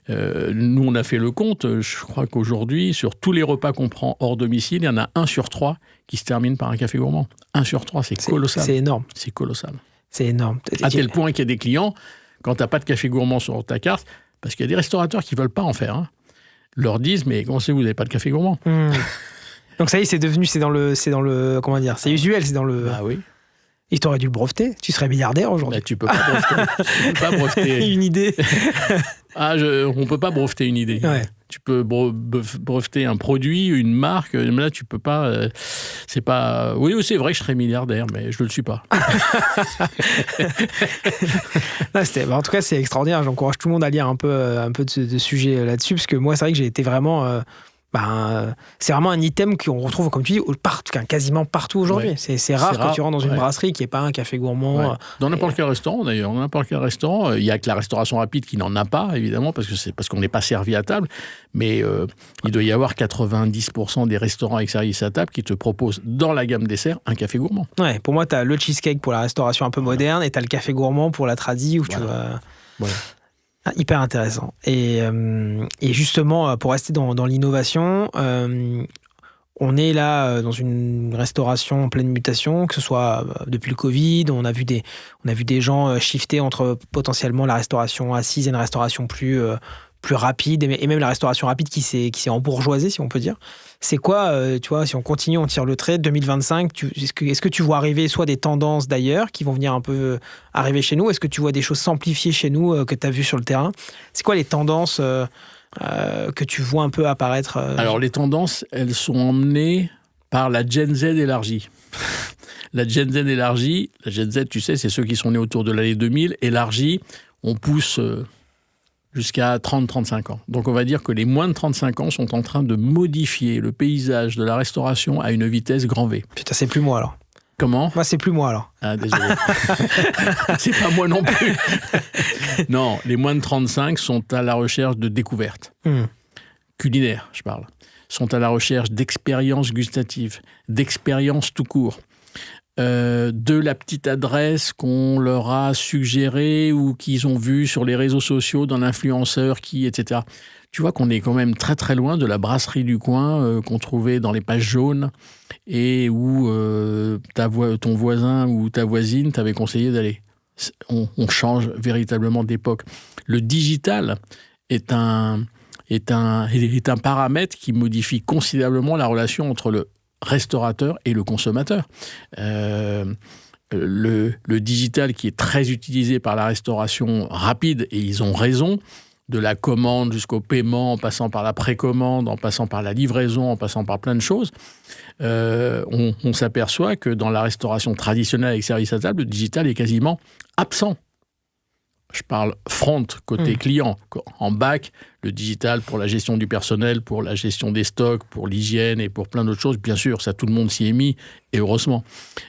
nous, on a fait le compte, je crois qu'aujourd'hui, sur tous les repas qu'on prend hors domicile, il y en a 1 sur 3 qui se termine par un café gourmand. 1 sur 3, c'est colossal.
C'est énorme.
C'est colossal.
C'est énorme.
À tel point qu'il y a des clients, quand tu n'as pas de café gourmand sur ta carte, parce qu'il y a des restaurateurs qui ne veulent pas en faire, leur disent, mais comment c'est que vous n'avez pas de café gourmand
Donc ça y est, c'est dans le, comment dire, c'est usuel, c'est dans le...
Ah oui.
Et tu aurais dû le breveter, tu serais milliardaire aujourd'hui.
Tu peux pas breveter.
Une idée.
On ne peut pas breveter une idée.
Ouais.
Tu peux breveter un produit, une marque, mais là, tu peux pas... c'est pas... Oui, c'est vrai que je serais milliardaire, mais je ne le suis pas.
En tout cas, c'est extraordinaire. J'encourage tout le monde à lire un peu de sujet là-dessus, parce que moi, c'est vrai que j'ai été vraiment... c'est vraiment un item qu'on retrouve, comme tu dis, quasiment partout aujourd'hui. Ouais. C'est rare quand tu rentres dans une brasserie qu'il n'y ait pas un café gourmand.
Ouais. Dans n'importe quel restaurant, d'ailleurs. Dans n'importe quel restaurant, il n'y a que la restauration rapide qui n'en a pas, évidemment, parce qu'on n'est pas servi à table. Mais il doit y avoir 90% des restaurants avec service à table qui te proposent, dans la gamme dessert, un café gourmand.
Ouais, pour moi, tu as le cheesecake pour la restauration un peu moderne et tu as le café gourmand pour la tradi où tu vas... Voilà. Hyper intéressant. Et justement, pour rester dans l'innovation, on est là dans une restauration en pleine mutation, que ce soit depuis le Covid, on a vu des gens shifter entre potentiellement la restauration assise et une restauration plus rapide, et même la restauration rapide qui s'est embourgeoisée, si on peut dire. C'est quoi, tu vois, si on continue, on tire le trait, 2025, est-ce que tu vois arriver soit des tendances d'ailleurs qui vont venir un peu arriver chez nous? Est-ce que tu vois des choses s'amplifier chez nous que tu as vues sur le terrain? C'est quoi les tendances que tu vois un peu apparaître
Alors, les tendances, elles sont emmenées par la Gen Z élargie. La Gen Z, tu sais, c'est ceux qui sont nés autour de l'année 2000. Élargie, on pousse... jusqu'à 30-35 ans. Donc on va dire que les moins de 35 ans sont en train de modifier le paysage de la restauration à une vitesse grand V.
Putain, c'est plus moi alors.
Comment ?
Moi, c'est plus moi alors.
Ah, désolé. C'est pas moi non plus. Non, les moins de 35 sont à la recherche de découvertes. Culinaires, je parle. Sont à la recherche d'expériences gustatives, d'expériences tout court. De la petite adresse qu'on leur a suggérée ou qu'ils ont vue sur les réseaux sociaux d'un influenceur etc. Tu vois qu'on est quand même très très loin de la brasserie du coin qu'on trouvait dans les pages jaunes et où ton voisin ou ta voisine t'avait conseillé d'aller. On change véritablement d'époque. Le digital est un paramètre qui modifie considérablement la relation entre restaurateur et le consommateur. Le digital qui est très utilisé par la restauration rapide, et ils ont raison, de la commande jusqu'au paiement, en passant par la précommande, en passant par la livraison, en passant par plein de choses, on s'aperçoit que dans la restauration traditionnelle avec service à table, le digital est quasiment absent. Je parle front, côté client. En back, le digital pour la gestion du personnel, pour la gestion des stocks, pour l'hygiène et pour plein d'autres choses. Bien sûr, ça, tout le monde s'y est mis, et heureusement.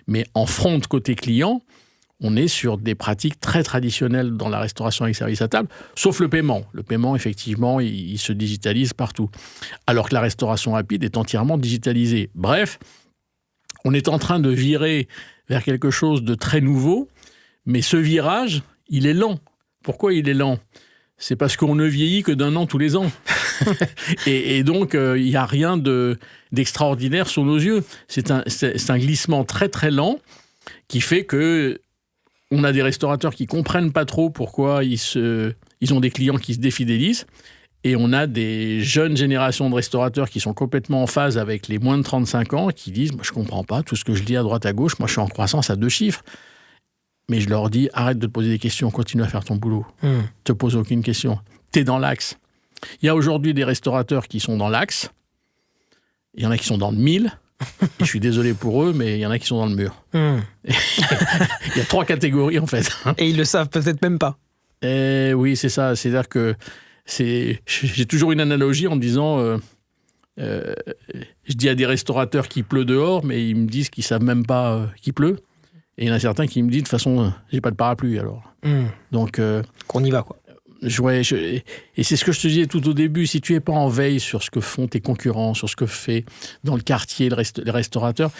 Mais en front, côté client, on est sur des pratiques très traditionnelles dans la restauration avec service à table, sauf le paiement. Le paiement, effectivement, il se digitalise partout. Alors que la restauration rapide est entièrement digitalisée. Bref, on est en train de virer vers quelque chose de très nouveau, mais ce virage, il est lent. Pourquoi il est lent ? C'est parce qu'on ne vieillit que d'un an tous les ans. et donc, il n'y a rien d'extraordinaire sous nos yeux. C'est un glissement très, très lent qui fait que on a des restaurateurs qui ne comprennent pas trop pourquoi ils ont des clients qui se défidélisent. Et on a des jeunes générations de restaurateurs qui sont complètement en phase avec les moins de 35 ans qui disent « je ne comprends pas tout ce que je lis à droite à gauche, moi je suis en croissance à 2 chiffres ». Mais je leur dis, arrête de te poser des questions, continue à faire ton boulot. Ne te pose aucune question. Tu es dans l'axe. Il y a aujourd'hui des restaurateurs qui sont dans l'axe. Il y en a qui sont dans le 1000. Et je suis désolé pour eux, mais il y en a qui sont dans le mur. Il y a 3 catégories, en fait.
Et ils le savent peut-être même pas.
Oui, c'est ça. C'est-à-dire que j'ai toujours une analogie en disant... je dis à des restaurateurs qu'il pleut dehors, mais ils me disent qu'ils ne savent même pas qu'il pleut. Et il y en a certains qui me disent, de toute façon, j'ai pas de parapluie, alors. Donc...
qu'on y va, quoi.
Et c'est ce que je te disais tout au début, si tu n'es pas en veille sur ce que font tes concurrents, sur ce que fait dans le quartier les restaurateurs,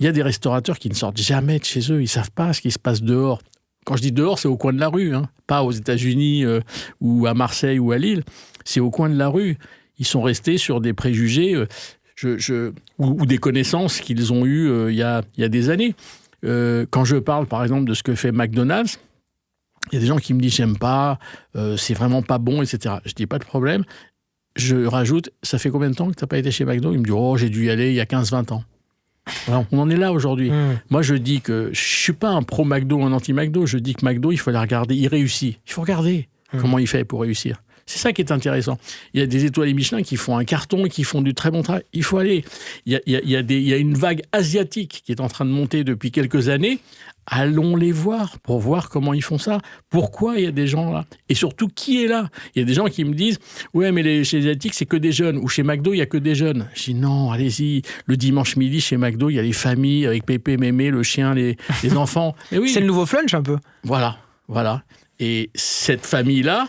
il y a des restaurateurs qui ne sortent jamais de chez eux, ils ne savent pas ce qui se passe dehors. Quand je dis dehors, c'est au coin de la rue, hein, pas aux États-Unis ou à Marseille ou à Lille, c'est au coin de la rue. Ils sont restés sur des préjugés ou des connaissances qu'ils ont eues il y a des années. Quand je parle, par exemple, de ce que fait McDonald's, il y a des gens qui me disent « j'aime pas, c'est vraiment pas bon, etc. » Je dis « pas de problème ». Je rajoute « ça fait combien de temps que tu n'as pas été chez McDo ?» Il me dit « oh, j'ai dû y aller il y a 15-20 ans ». Alors, on en est là aujourd'hui. Moi, je dis que je ne suis pas un pro-McDo ou un anti-McDo. Je dis que McDo, il faut la regarder. Il réussit. Il faut regarder comment il fait pour réussir. C'est ça qui est intéressant. Il y a des étoilés Michelin qui font un carton et qui font du très bon travail. Il faut aller. Il y a une vague asiatique qui est en train de monter depuis quelques années. Allons les voir pour voir comment ils font ça. Pourquoi il y a des gens là ? Et surtout, qui est là ? Il y a des gens qui me disent « ouais, mais chez les Asiatiques, c'est que des jeunes. Ou chez McDo, il n'y a que des jeunes. » Je dis « non, allez-y. Le dimanche midi, chez McDo, il y a les familles avec Pépé, Mémé, le chien, les enfants. » Oui.
C'est le nouveau Flunch, un peu.
Voilà. Et cette famille-là,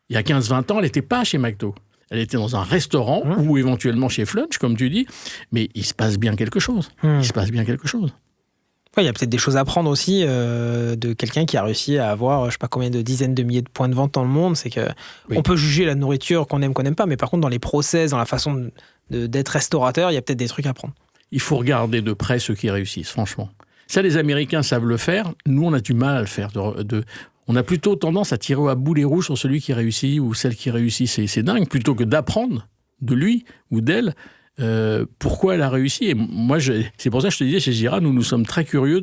il y a 15-20 ans, elle n'était pas chez McDo. Elle était dans un restaurant ou éventuellement chez Flunch, comme tu dis. Mais il se passe bien quelque chose. Il se passe bien quelque chose.
Ouais, il y a peut-être des choses à prendre aussi de quelqu'un qui a réussi à avoir, je ne sais pas combien de dizaines de milliers de points de vente dans le monde. C'est que on peut juger la nourriture qu'on aime, qu'on n'aime pas. Mais par contre, dans les process, dans la façon d'être restaurateur, il y a peut-être des trucs à prendre.
Il faut regarder de près ceux qui réussissent, franchement. Ça, les Américains savent le faire. Nous, on a du mal à le faire. On a plutôt tendance à tirer à boulet rouge sur celui qui réussit ou celle qui réussit. C'est dingue. Plutôt que d'apprendre de lui ou d'elle pourquoi elle a réussi. Et moi, c'est pour ça que je te disais, chez Gira, nous sommes très curieux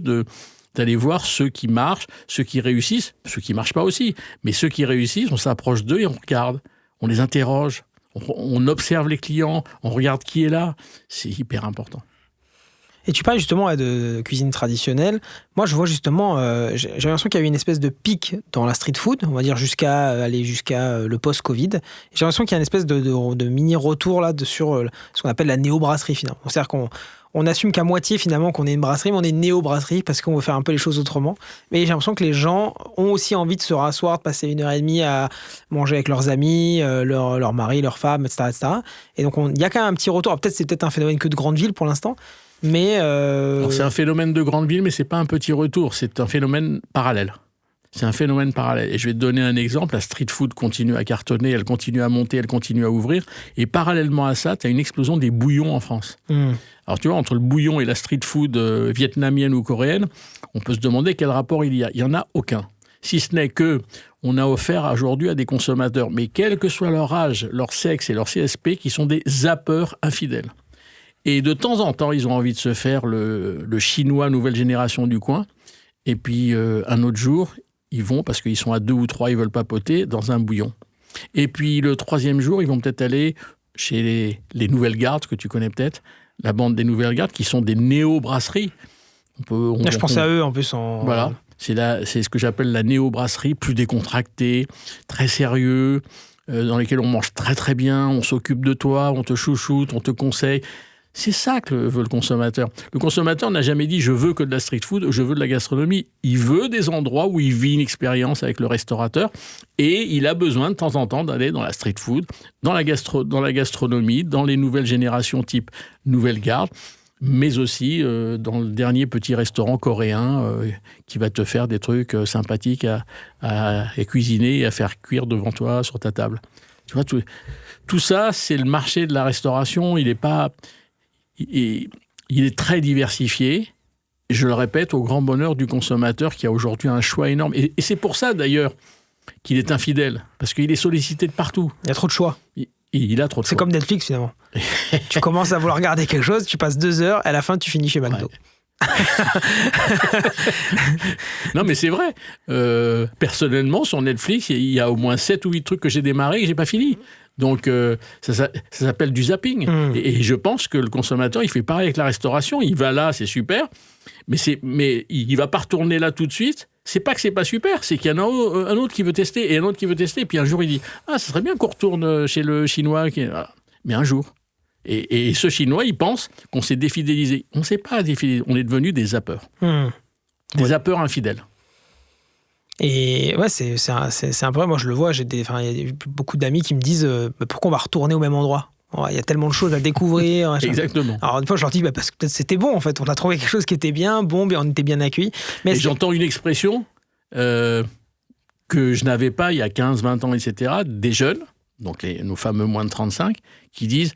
d'aller voir ceux qui marchent, ceux qui réussissent, ceux qui ne marchent pas aussi. Mais ceux qui réussissent, on s'approche d'eux et on regarde. On les interroge. On observe les clients. On regarde qui est là. C'est hyper important.
Et tu parles justement de cuisine traditionnelle. Moi, je vois justement, j'ai l'impression qu'il y a eu une espèce de pic dans la street food, on va dire jusqu'à le post-Covid. J'ai l'impression qu'il y a une espèce de mini-retour là sur ce qu'on appelle la néo-brasserie finalement. C'est-à-dire qu'on assume qu'à moitié finalement qu'on est une brasserie, mais on est une néo-brasserie parce qu'on veut faire un peu les choses autrement. Mais j'ai l'impression que les gens ont aussi envie de se rasseoir, de passer 1h30 à manger avec leurs amis, leur mari, leur femme, etc. Et donc il y a quand même un petit retour. Alors, c'est peut-être un phénomène que de grande ville pour l'instant. Mais
Alors, c'est un phénomène de grande ville, mais c'est pas un petit retour, c'est un phénomène parallèle. C'est un phénomène parallèle. Et je vais te donner un exemple. La street food continue à cartonner, elle continue à monter, elle continue à ouvrir. Et parallèlement à ça, tu as une explosion des bouillons en France. Alors tu vois, entre le bouillon et la street food vietnamienne ou coréenne, on peut se demander quel rapport il y a. Il n'y en a aucun. Si ce n'est que on a offert aujourd'hui à des consommateurs, mais quel que soit leur âge, leur sexe et leur CSP, qui sont des zappeurs infidèles. Et de temps en temps, ils ont envie de se faire le chinois nouvelle génération du coin. Et puis, un autre jour, ils vont, parce qu'ils sont à 2 ou 3, ils veulent papoter, dans un bouillon. Et puis, le 3e jour, ils vont peut-être aller chez les Nouvelles Gardes, que tu connais peut-être, la bande des Nouvelles Gardes, qui sont des néo-brasseries.
Je pense à eux, en plus.
Voilà. C'est ce que j'appelle la néo-brasserie, plus décontractée, très sérieux, dans lesquels on mange très très bien, on s'occupe de toi, on te chouchoute, on te conseille. C'est ça que veut le consommateur. Le consommateur n'a jamais dit « je veux que de la street food, je veux de la gastronomie ». Il veut des endroits où il vit une expérience avec le restaurateur et il a besoin de temps en temps d'aller dans la street food, dans la gastronomie, dans les nouvelles générations type Nouvelle Garde, mais aussi dans le dernier petit restaurant coréen qui va te faire des trucs sympathiques à cuisiner et à faire cuire devant toi sur ta table. Tu vois, tout ça, c'est le marché de la restauration. Il est très diversifié. Je le répète, au grand bonheur du consommateur qui a aujourd'hui un choix énorme. Et c'est pour ça, d'ailleurs, qu'il est infidèle. Parce qu'il est sollicité de partout.
Il y a trop de choix.
Il a trop de choix.
C'est comme Netflix, finalement. Tu commences à vouloir regarder quelque chose, tu passes 2 heures, à la fin, tu finis chez McDo.
Ouais. Non, mais c'est vrai. Personnellement, sur Netflix, il y a au moins 7 ou 8 trucs que j'ai démarrés et que je n'ai pas fini. Donc, ça s'appelle du zapping. Et je pense que le consommateur, il fait pareil avec la restauration. Il va là, c'est super, mais il ne va pas retourner là tout de suite. C'est pas que c'est pas super, c'est qu'il y en a un autre qui veut tester et un autre qui veut tester. Et puis un jour, il dit « Ah, ça serait bien qu'on retourne chez le Chinois. » Mais un jour. Et ce Chinois, il pense qu'on s'est défidélisé. On ne s'est pas défidélisé. On est devenus des zappeurs. Des zappeurs infidèles.
Et ouais, c'est un peu vrai. Moi, je le vois. Il y a beaucoup d'amis qui me disent pourquoi on va retourner au même endroit ? Il y a tellement de choses à découvrir.
Exactement.
Alors, une fois, je leur dis parce que peut-être c'était bon, en fait. On a trouvé quelque chose qui était bien, bon, on était bien accueillis.
Mais j'entends une expression que je n'avais pas il y a 15, 20 ans, etc. Des jeunes, donc nos fameux moins de 35, qui disent,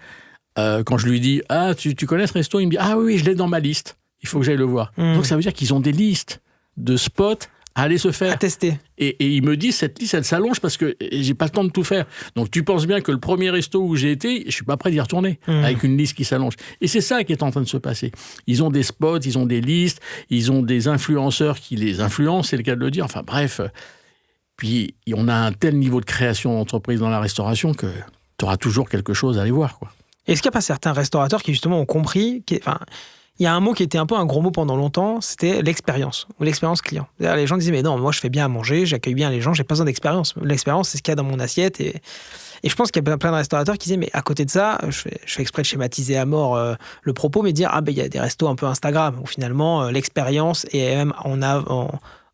quand je lui dis « Ah, tu connais ce resto ?» Il me dit « Ah oui, je l'ai dans ma liste. Il faut que j'aille le voir. » Donc, ça veut dire qu'ils ont des listes de spots à aller se faire.
À tester.
Et il me dit, cette liste, elle s'allonge parce que j'ai pas le temps de tout faire. Donc, tu penses bien que le premier resto où j'ai été, je suis pas prêt d'y retourner avec une liste qui s'allonge. Et c'est ça qui est en train de se passer. Ils ont des spots, ils ont des listes, ils ont des influenceurs qui les influencent, c'est le cas de le dire. Enfin, bref. Puis, on a un tel niveau de création d'entreprise dans la restauration que tu auras toujours quelque chose à aller voir, quoi.
Est-ce qu'il n'y a pas certains restaurateurs qui, justement, ont compris... Il y a un mot qui était un peu un gros mot pendant longtemps, c'était l'expérience, ou l'expérience client. C'est-à-dire, les gens disaient, mais non, moi je fais bien à manger, j'accueille bien les gens, j'ai pas besoin d'expérience. L'expérience, c'est ce qu'il y a dans mon assiette. Et je pense qu'il y a plein de restaurateurs qui disaient, mais à côté de ça, je fais exprès de schématiser à mort le propos, mais dire, il y a des restos un peu Instagram, où finalement, l'expérience est même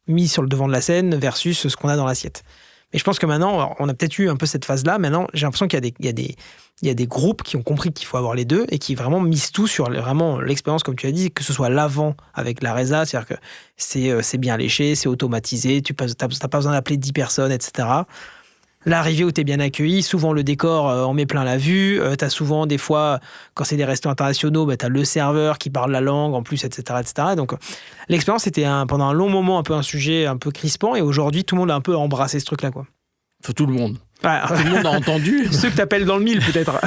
mis sur le devant de la scène versus ce qu'on a dans l'assiette. Mais je pense que maintenant, on a peut-être eu un peu cette phase-là. Maintenant, j'ai l'impression qu'il y a des groupes qui ont compris qu'il faut avoir les deux et qui vraiment misent tout sur vraiment l'expérience, comme tu as dit, que ce soit l'avant avec la résa, c'est-à-dire que c'est bien léché, c'est automatisé, tu n'as pas besoin d'appeler 10 personnes, etc. L'arrivée où tu es bien accueilli, souvent le décor en met plein la vue, tu as souvent des fois, quand c'est des restos internationaux, tu as le serveur qui parle la langue en plus, etc. etc. Donc l'expérience était pendant un long moment un peu un sujet un peu crispant et aujourd'hui tout le monde a un peu embrassé ce truc-là, quoi.
Faut tout le monde. Tout le monde a entendu.
Ceux que tu appelles dans le mille, peut-être.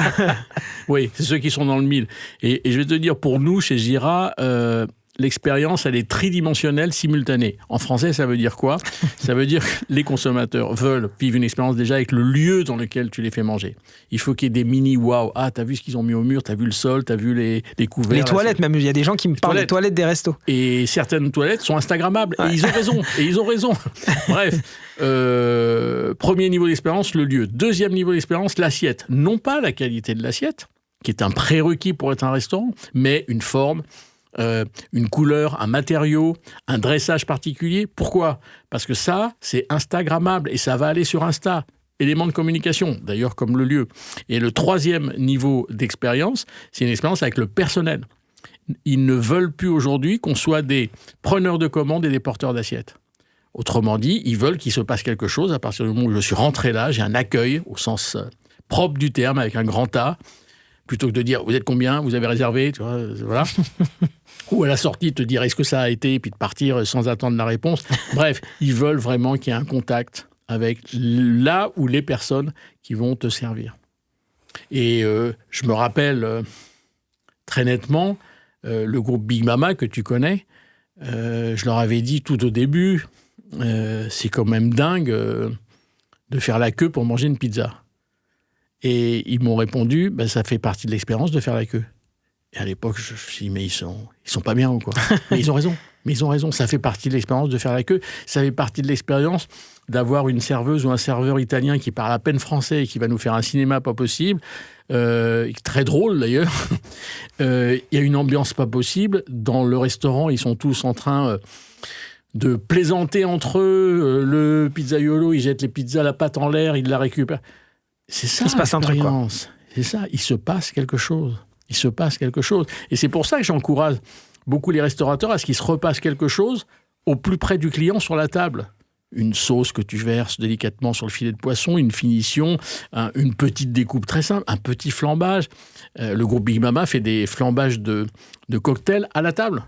Oui, c'est ceux qui sont dans le mille. Et je vais te dire, pour nous, chez Jira, l'expérience, elle est tridimensionnelle, simultanée. En français, ça veut dire quoi ? Ça veut dire que les consommateurs veulent vivre une expérience déjà avec le lieu dans lequel tu les fais manger. Il faut qu'il y ait des mini-wow. Ah, t'as vu ce qu'ils ont mis au mur, t'as vu le sol, t'as vu les couverts.
Les toilettes, même. Il y a des gens qui me parlent des toilettes des restos.
Et certaines toilettes sont instagrammables. Ouais. Et ils ont raison. Bref. Premier niveau d'expérience, le lieu. Deuxième niveau d'expérience, l'assiette. Non pas la qualité de l'assiette, qui est un prérequis pour être un restaurant, mais une forme, une couleur, un matériau, un dressage particulier. Pourquoi ? Parce que ça, c'est instagrammable et ça va aller sur Insta. Élément de communication, d'ailleurs comme le lieu. Et le troisième niveau d'expérience, c'est une expérience avec le personnel. Ils ne veulent plus aujourd'hui qu'on soit des preneurs de commandes et des porteurs d'assiettes. Autrement dit, ils veulent qu'il se passe quelque chose à partir du moment où je suis rentré là, j'ai un accueil au sens propre du terme, avec un grand A, plutôt que de dire « vous êtes combien ? Vous avez réservé ?» tu vois, voilà. Ou à la sortie, te dire « est-ce que ça a été ?» puis de partir sans attendre la réponse. Bref, ils veulent vraiment qu'il y ait un contact avec là ou les personnes qui vont te servir. Et je me rappelle très nettement, le groupe Big Mama que tu connais, je leur avais dit tout au début, c'est quand même dingue de faire la queue pour manger une pizza. Et ils m'ont répondu, ça fait partie de l'expérience de faire la queue. Et à l'époque, je me suis dit, mais ils sont pas bien ou quoi. Mais ils ont raison. Ça fait partie de l'expérience de faire la queue. Ça fait partie de l'expérience d'avoir une serveuse ou un serveur italien qui parle à peine français et qui va nous faire un cinéma pas possible. Très drôle d'ailleurs. Il y a une ambiance pas possible. Dans le restaurant, ils sont tous en train de plaisanter entre eux. Le pizzaiolo, il jette les pizzas, la pâte en l'air, il la récupère. C'est ça,
il se passe un truc, quoi.
C'est ça, il se passe quelque chose. Et c'est pour ça que j'encourage beaucoup les restaurateurs à ce qu'ils se repassent quelque chose au plus près du client sur la table. Une sauce que tu verses délicatement sur le filet de poisson, une finition, une petite découpe très simple, un petit flambage. Le groupe Big Mama fait des flambages de cocktails à la table.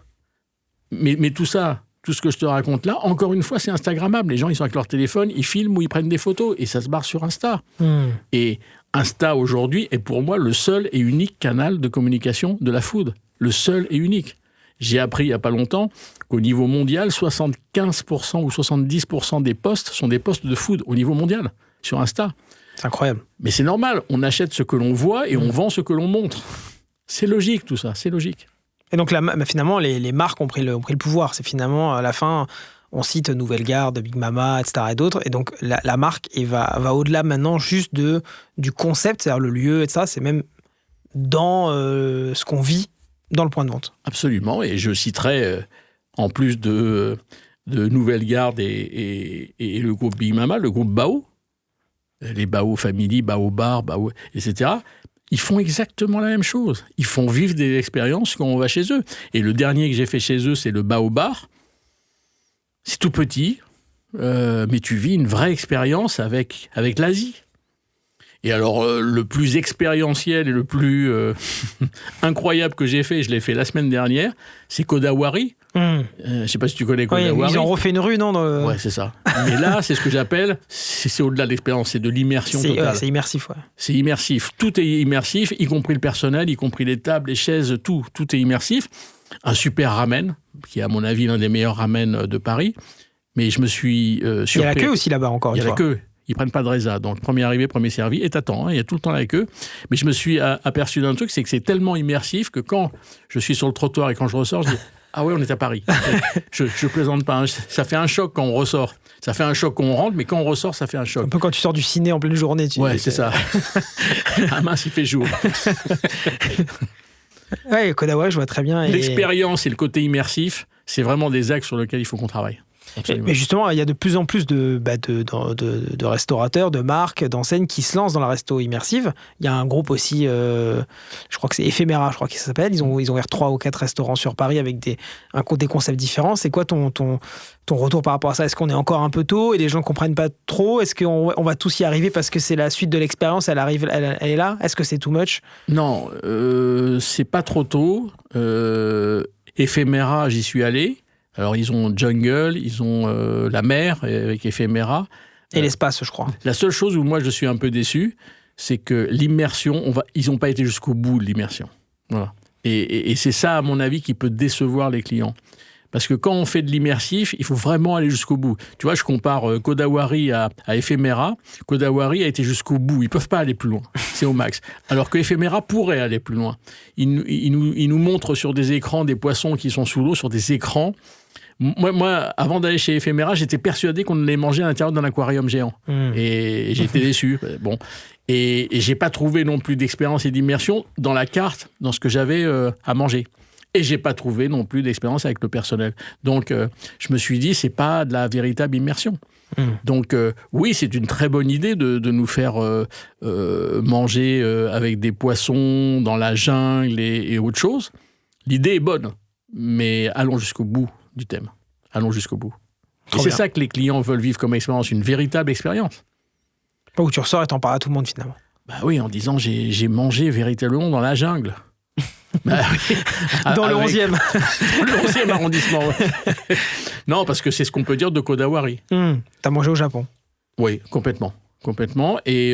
Mais tout ça, tout ce que je te raconte là, encore une fois, c'est Instagrammable. Les gens, ils sont avec leur téléphone, ils filment ou ils prennent des photos et ça se barre sur Insta. Et Insta, aujourd'hui, est pour moi le seul et unique canal de communication de la food. Le seul et unique. J'ai appris il n'y a pas longtemps qu'au niveau mondial, 75% ou 70% des posts sont des posts de food au niveau mondial, sur Insta.
C'est incroyable.
Mais c'est normal, on achète ce que l'on voit et on vend ce que l'on montre. C'est logique tout ça, c'est logique.
Et donc là, finalement, les marques ont pris le pouvoir. C'est finalement, à la fin, on cite Nouvelle Garde, Big Mama, etc. et d'autres. Et donc la marque va au-delà maintenant juste du concept, c'est-à-dire le lieu, etc. C'est même dans ce qu'on vit dans le point de vente.
Absolument, et je citerai, en plus de Nouvelle Garde et le groupe Big Mama, le groupe Bao, les Bao Family, Bao Bar, Bao, etc., ils font exactement la même chose. Ils font vivre des expériences quand on va chez eux. Et le dernier que j'ai fait chez eux, c'est le Bao Bar. C'est tout petit, mais tu vis une vraie expérience avec l'Asie. Et alors, le plus expérientiel et le plus incroyable que j'ai fait, je l'ai fait la semaine dernière, c'est Kodawari. Je ne sais pas si tu connais Kodawari.
Oui, ils ont refait une rue, non
Ouais, c'est ça. Mais là, c'est ce que j'appelle, c'est au-delà de l'expérience, c'est de l'immersion totale.
Ouais, c'est immersif, ouais.
C'est immersif. Tout est immersif, y compris le personnel, y compris les tables, les chaises, tout est immersif. Un super ramen, qui est à mon avis l'un des meilleurs ramen de Paris. Mais je me suis surpris.
Il y a la queue aussi là-bas, encore une fois.
Il y a la queue. Ils ne prennent pas de résa. Donc, premier arrivé, premier servi. Et t'attends, il y a tout le temps la queue. Mais je me suis aperçu d'un truc, c'est que c'est tellement immersif que quand je suis sur le trottoir et quand je ressors, je dis « Ah ouais, on est à Paris. » Je plaisante pas. Hein. Ça fait un choc quand on ressort. Ça fait un choc quand on rentre, mais quand on ressort, ça fait un choc.
Un peu quand tu sors du ciné en pleine journée.
Ouais, c'est ça. Ah mince, il fait jour.
Ouais, Kodawari, je vois très bien.
L'expérience et le côté immersif, c'est vraiment des axes sur lesquels il faut qu'on travaille. Absolument.
Mais justement, il y a de plus en plus de restaurateurs, de marques, d'enseignes qui se lancent dans la resto immersive. Il y a un groupe aussi, je crois que c'est Ephéméra, je crois qu'il s'appelle. Ils ont ouvert 3 ou 4 restaurants sur Paris avec des concepts différents. C'est quoi ton retour par rapport à ça? Est-ce qu'on est encore un peu tôt et les gens ne comprennent pas trop? Est-ce qu'on va tous y arriver parce que c'est la suite de l'expérience, elle est là? Est-ce que c'est too much?
Non, c'est pas trop tôt. Ephéméra, j'y suis allé. Alors, ils ont Jungle, ils ont la mer avec Ephéméra.
Et l'espace, je crois.
La seule chose où moi, je suis un peu déçu, c'est que l'immersion, ils n'ont pas été jusqu'au bout de l'immersion. Voilà. Et c'est ça, à mon avis, qui peut décevoir les clients. Parce que quand on fait de l'immersif, il faut vraiment aller jusqu'au bout. Tu vois, je compare Kodawari à Ephéméra. Kodawari a été jusqu'au bout. Ils ne peuvent pas aller plus loin. C'est au max. Alors que Ephéméra pourrait aller plus loin. Il nous montre sur des écrans des poissons qui sont sous l'eau, sur des écrans. Moi, avant d'aller chez Ephéméra, j'étais persuadé qu'on allait manger à l'intérieur d'un aquarium géant. Et j'étais déçu. Bon. Et j'ai pas trouvé non plus d'expérience et d'immersion dans la carte, dans ce que j'avais à manger. Et j'ai pas trouvé non plus d'expérience avec le personnel. Donc, je me suis dit, c'est pas de la véritable immersion. Donc, oui, c'est une très bonne idée de nous faire manger avec des poissons dans la jungle et autre chose. L'idée est bonne, mais allons jusqu'au bout du thème. Allons jusqu'au bout. Et c'est ça que les clients veulent vivre comme expérience, une véritable expérience.
Pas où tu ressors et t'en parles à tout le monde, finalement.
Bah oui, en disant, j'ai mangé véritablement dans la jungle.
Bah, oui. Dans le 11e.
Dans le 11e arrondissement, ouais. Non, parce que c'est ce qu'on peut dire de Kodawari.
T'as mangé au Japon.
Oui, complètement. Et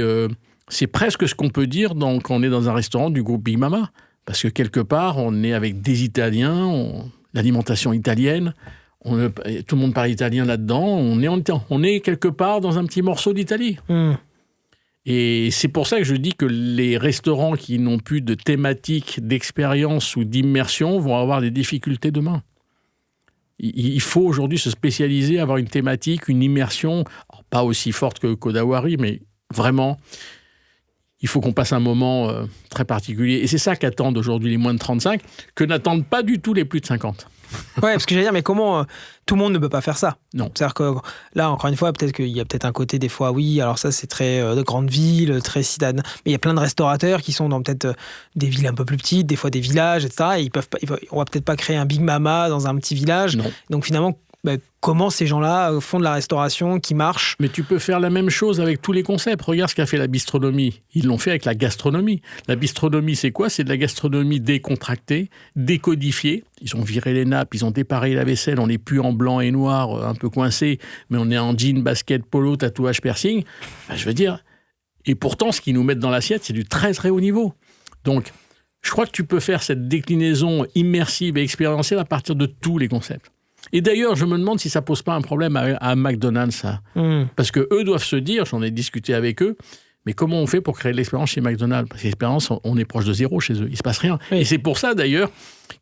c'est presque ce qu'on peut dire quand on est dans un restaurant du groupe Big Mama. Parce que quelque part, on est avec des Italiens, l'alimentation italienne, tout le monde parle italien là-dedans, on est quelque part dans un petit morceau d'Italie. Et c'est pour ça que je dis que les restaurants qui n'ont plus de thématique, d'expérience ou d'immersion vont avoir des difficultés demain. Il faut aujourd'hui se spécialiser, avoir une thématique, une immersion, alors pas aussi forte que Kodawari, mais vraiment, il faut qu'on passe un moment très particulier. Et c'est ça qu'attendent aujourd'hui les moins de 35, que n'attendent pas du tout les plus de 50.
Ouais, parce que j'allais dire, mais comment tout le monde ne peut pas faire ça?
Non.
C'est-à-dire que là, encore une fois, peut-être qu'il y a peut-être un côté des fois, oui, alors ça c'est très de grande ville, très citadin, mais il y a plein de restaurateurs qui sont dans peut-être des villes un peu plus petites, des fois des villages, etc. Et on va peut-être pas créer un Big Mama dans un petit village.
Non.
Donc finalement, comment ces gens-là font de la restauration qui marche?
Mais tu peux faire la même chose avec tous les concepts. Regarde ce qu'a fait la bistronomie. Ils l'ont fait avec la gastronomie. La bistronomie, c'est quoi? C'est de la gastronomie décontractée, décodifiée. Ils ont viré les nappes, ils ont dépareillé la vaisselle. On n'est plus en blanc et noir, un peu coincé, mais on est en jean, basket, polo, tatouage, piercing. Je veux dire... Et pourtant, ce qu'ils nous mettent dans l'assiette, c'est du très, très haut niveau. Donc, je crois que tu peux faire cette déclinaison immersive et expérientielle à partir de tous les concepts. Et d'ailleurs, je me demande si ça pose pas un problème à McDonald's, ça. Parce que eux doivent se dire, j'en ai discuté avec eux, mais comment on fait pour créer de l'expérience chez McDonald's? Parce que l'expérience, on est proche de zéro chez eux, il se passe rien. Oui. Et c'est pour ça d'ailleurs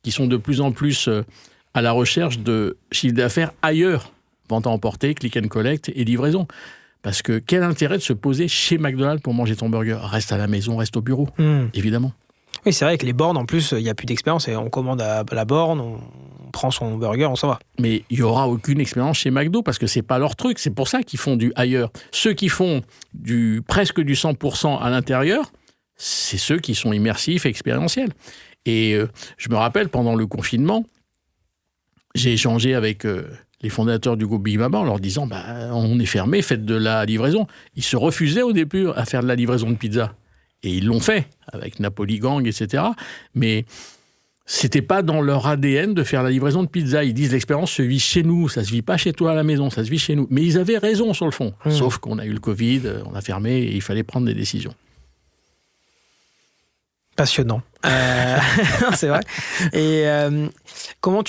qu'ils sont de plus en plus à la recherche de chiffre d'affaires ailleurs, vente à emporter, click and collect et livraison. Parce que quel intérêt de se poser chez McDonald's pour manger ton burger? Reste à la maison, reste au bureau, évidemment.
Oui, c'est vrai que les bornes, en plus, il n'y a plus d'expérience. Et on commande à la borne, on prend son burger, on s'en va.
Mais il n'y aura aucune expérience chez McDo parce que ce n'est pas leur truc. C'est pour ça qu'ils font du ailleurs. Ceux qui font presque du 100% à l'intérieur, c'est ceux qui sont immersifs et expérientiels. Et je me rappelle, pendant le confinement, j'ai échangé avec les fondateurs du groupe Big Mama en leur disant on est fermé, faites de la livraison. Ils se refusaient au début à faire de la livraison de pizza. Et ils l'ont fait, avec Napoli Gang, etc. Mais c'était pas dans leur ADN de faire la livraison de pizza. Ils disent l'expérience se vit chez nous, ça se vit pas chez toi à la maison, ça se vit chez nous. Mais ils avaient raison sur le fond. Sauf qu'on a eu le Covid, on a fermé et il fallait prendre des décisions.
Passionnant. C'est vrai. Et comment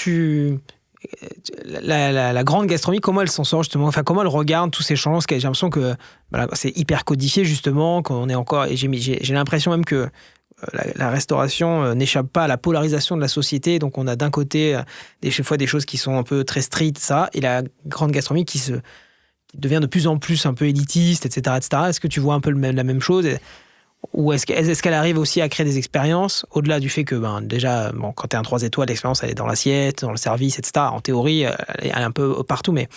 la grande gastronomie, comment elle s'en sort justement? Enfin, comment elle regarde tous ces changements? Parce que j'ai l'impression que c'est hyper codifié justement, qu'on est encore. Et j'ai l'impression même que la restauration n'échappe pas à la polarisation de la société. Donc, on a d'un côté des fois des choses qui sont un peu très strictes, ça, et la grande gastronomie qui devient de plus en plus un peu élitiste, etc., etc. Est-ce que tu vois un peu la même chose? Ou est-ce qu'elle arrive aussi à créer des expériences, au-delà du fait que déjà, quand tu es un 3 étoiles, l'expérience elle est dans l'assiette, dans le service, etc. En théorie, elle est un peu partout, mais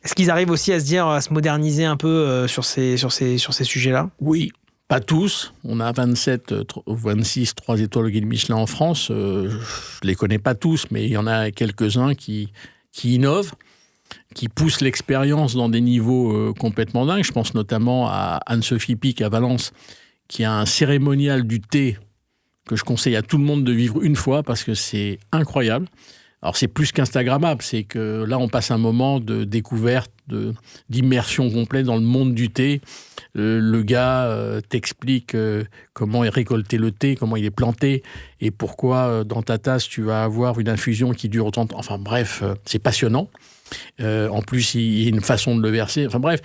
est-ce qu'ils arrivent aussi à se moderniser un peu sur ces sujets-là?
Oui, pas tous. On a 27 ou 26 3 étoiles au guide Michelin en France. Je les connais pas tous, mais il y en a quelques-uns qui innovent, qui poussent l'expérience dans des niveaux complètement dingues. Je pense notamment à Anne-Sophie Pic à Valence, qui a un cérémonial du thé que je conseille à tout le monde de vivre une fois parce que c'est incroyable. Alors, c'est plus qu'instagrammable, c'est que là, on passe un moment de découverte, d'immersion complète dans le monde du thé. Le gars t'explique comment est récolté le thé, comment il est planté et pourquoi dans ta tasse, tu vas avoir une infusion qui dure autant de temps. Enfin bref, c'est passionnant. En plus, il y a une façon de le verser. Enfin bref,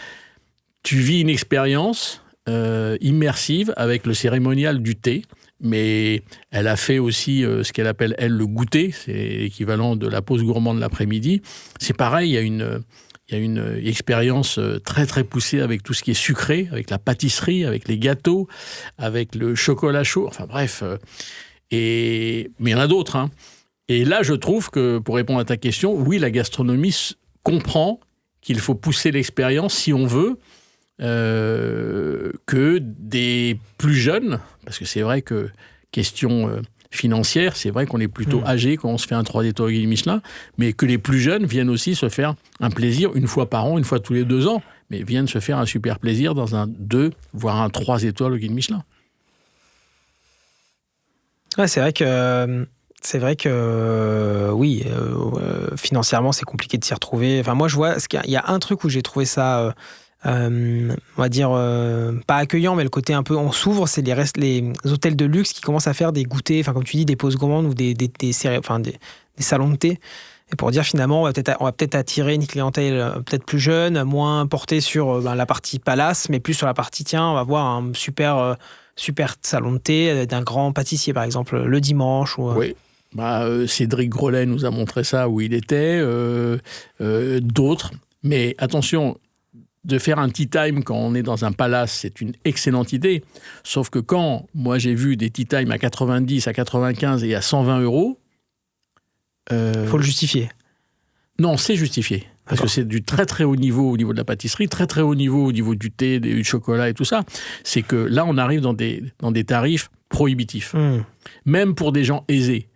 tu vis une expérience immersive avec le cérémonial du thé, mais elle a fait aussi ce qu'elle appelle, elle, le goûter, c'est l'équivalent de la pause gourmande de l'après-midi. C'est pareil, il y a une expérience très très poussée avec tout ce qui est sucré, avec la pâtisserie, avec les gâteaux, avec le chocolat chaud, enfin bref. Mais il y en a d'autres, hein. Et là, je trouve que, pour répondre à ta question, oui, la gastronomie comprend qu'il faut pousser l'expérience si on veut que des plus jeunes, parce que c'est vrai que, question financière, c'est vrai qu'on est plutôt âgé quand on se fait un 3 étoiles au guide Michelin, mais que les plus jeunes viennent aussi se faire un plaisir une fois par an, une fois tous les 2 ans, mais viennent se faire un super plaisir dans un 2, voire un 3 étoiles au guide Michelin.
Ouais, c'est vrai que oui, financièrement, c'est compliqué de s'y retrouver. Enfin, moi, je vois, il y a un truc où j'ai trouvé ça on va dire, pas accueillant, mais le côté un peu on s'ouvre, c'est les hôtels de luxe qui commencent à faire des goûters, enfin comme tu dis, des pauses gourmandes ou des salons de thé. Et pour dire finalement, on va peut-être attirer une clientèle peut-être plus jeune, moins portée sur la partie palace, mais plus sur la partie, tiens, on va voir un super salon de thé d'un grand pâtissier, par exemple, le dimanche.
Oui. Cédric Grolet nous a montré ça où il était, d'autres. Mais attention, de faire un tea time quand on est dans un palace, c'est une excellente idée. Sauf que quand moi j'ai vu des tea time à 90, à 95 et à 120 €,
faut le justifier.
Non, c'est justifié. Parce que c'est du très très haut niveau de la pâtisserie, très très haut niveau du thé, du chocolat et tout ça. C'est que là, on arrive dans des tarifs prohibitifs. Même pour des gens aisés.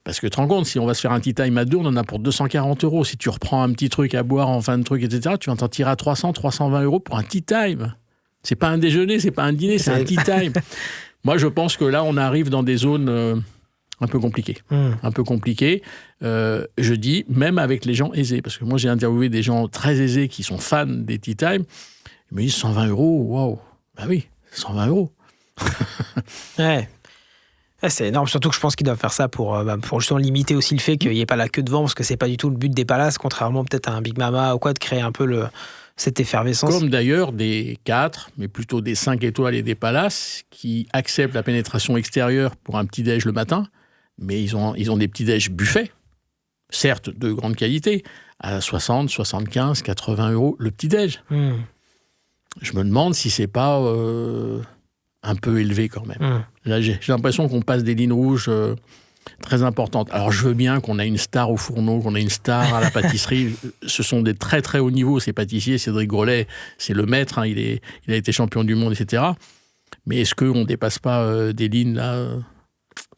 Parce que tu te rends compte, si on va se faire un tea time à 2, on en a pour 240 €. Si tu reprends un petit truc à boire en fin de truc, etc., tu vas t'en tirer à 300, 320 € pour un tea time. C'est pas un déjeuner, c'est pas un dîner, c'est un tea time. Moi, je pense que là, on arrive dans des zones un peu compliquées. Un peu compliquées. Je dis, même avec les gens aisés. Parce que moi, j'ai interviewé des gens très aisés qui sont fans des tea time. Ils me disent 120 €, waouh. Bah oui, 120 €.
Ouais. C'est énorme, surtout que je pense qu'ils doivent faire ça pour justement limiter aussi le fait qu'il n'y ait pas la queue devant, parce que c'est pas du tout le but des palaces, contrairement peut-être à un Big Mama ou quoi, de créer un peu cette effervescence.
Comme d'ailleurs des 4, mais plutôt des 5 étoiles et des palaces qui acceptent la pénétration extérieure pour un petit-déj le matin, mais ils ont des petits-déj buffets, certes de grande qualité, à 60, 75, 80 € le petit-déj. Je me demande si c'est pas un peu élevé quand même. Là, j'ai l'impression qu'on passe des lignes rouges très importantes. Alors, je veux bien qu'on ait une star au fourneau, qu'on ait une star à la pâtisserie. Ce sont des très, très hauts niveaux, ces pâtissiers. Cédric Grolet, c'est le maître. Hein, il a été champion du monde, etc. Mais est-ce qu'on ne dépasse pas des lignes, là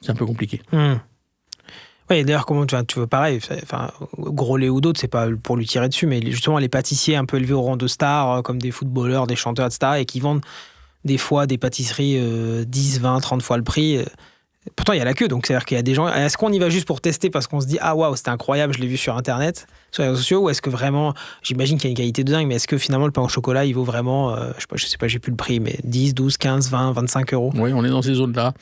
c'est un peu compliqué.
Oui, d'ailleurs, comment tu veux pareil, Grolet ou d'autres, c'est pas pour lui tirer dessus, mais justement, les pâtissiers un peu élevés au rang de stars, comme des footballeurs, des chanteurs, etc., et qui vendent des fois des pâtisseries 10, 20, 30 fois le prix. Pourtant, il y a la queue, donc c'est-à-dire qu'il y a des gens... Est-ce qu'on y va juste pour tester parce qu'on se dit « Ah, waouh, c'était incroyable, je l'ai vu sur Internet, sur les réseaux sociaux » ou est-ce que vraiment... J'imagine qu'il y a une qualité de dingue, mais est-ce que finalement, le pain au chocolat, il vaut vraiment... je sais pas, j'ai plus le prix, mais 10, 12, 15, 20, 25 €.
Oui, on est dans ces zones-là.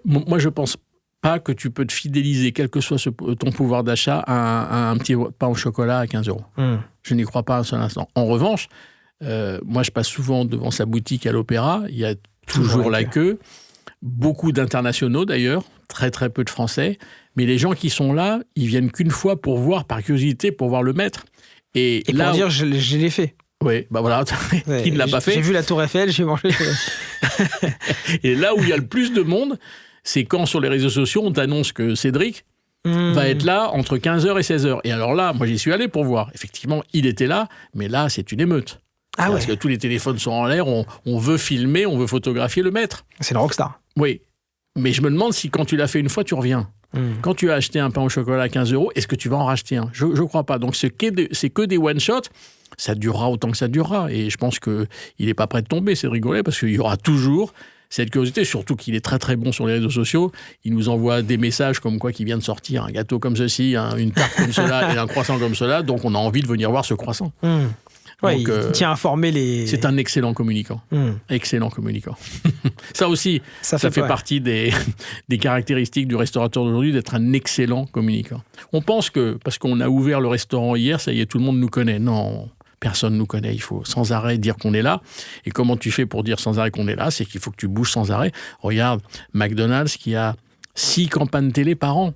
Moi, je pense pas que tu peux te fidéliser, quel que soit ton pouvoir d'achat, à un petit pain au chocolat à 15 €. Je n'y crois pas un seul instant. En revanche, moi, je passe souvent devant sa boutique à l'Opéra. Il y a toujours la queue. Beaucoup d'internationaux, d'ailleurs. Très, très peu de Français. Mais les gens qui sont là, ils viennent qu'une fois pour voir, par curiosité, pour voir le maître. Et là,
pour dire, je l'ai fait.
Oui, bah voilà. Qui ne l'a pas fait?
J'ai vu la Tour Eiffel, j'ai mangé.
Et là où il y a le plus de monde, c'est quand sur les réseaux sociaux, on t'annonce que Cédric va être là entre 15h et 16h. Et alors là, moi, j'y suis allé pour voir. Effectivement, il était là, mais là, c'est une émeute. Parce que tous les téléphones sont en l'air, on veut filmer, on veut photographier le maître.
C'est le rockstar.
Oui, mais je me demande si quand tu l'as fait une fois, tu reviens. Quand tu as acheté un pain au chocolat à 15 €, est-ce que tu vas en racheter un? Je ne crois pas. Donc c'est que des one-shots. Ça durera autant que ça durera. Et je pense qu'il n'est pas prêt de tomber, c'est rigolé, parce qu'il y aura toujours cette curiosité, surtout qu'il est très très bon sur les réseaux sociaux. Il nous envoie des messages comme quoi qu'il vient de sortir un gâteau comme ceci, une tarte comme cela et un croissant comme cela. Donc on a envie de venir voir ce croissant.
Ouais, donc, il tient à former les...
C'est un excellent communicant. Excellent communicant. Ça aussi, ça fait partie des caractéristiques du restaurateur d'aujourd'hui, d'être un excellent communicant. On pense que, parce qu'on a ouvert le restaurant hier, ça y est, tout le monde nous connaît. Non, personne ne nous connaît. Il faut sans arrêt dire qu'on est là. Et comment tu fais pour dire sans arrêt qu'on est là? C'est qu'il faut que tu bouges sans arrêt. Regarde, McDonald's qui a 6 campagnes télé par an.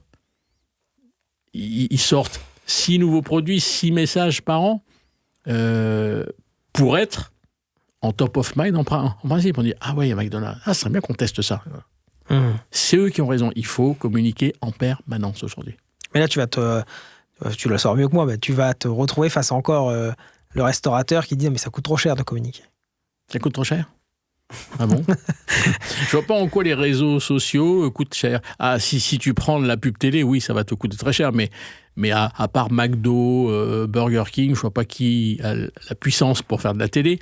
Ils sortent 6 nouveaux produits, 6 messages par an. Pour être en top of mind en principe. On dit « Ah ouais, il y a McDonald's. Ah, ce serait bien qu'on teste ça. » C'est eux qui ont raison. Il faut communiquer en permanence aujourd'hui.
Mais là, tu le sors mieux que moi, mais tu vas te retrouver face à encore le restaurateur qui dit « Mais ça coûte trop cher de communiquer. »
Ça coûte trop cher? Ah bon? Je vois pas en quoi les réseaux sociaux coûtent cher. Ah, si tu prends de la pub télé, oui, ça va te coûter très cher, mais à part McDo, Burger King, je vois pas qui a la puissance pour faire de la télé,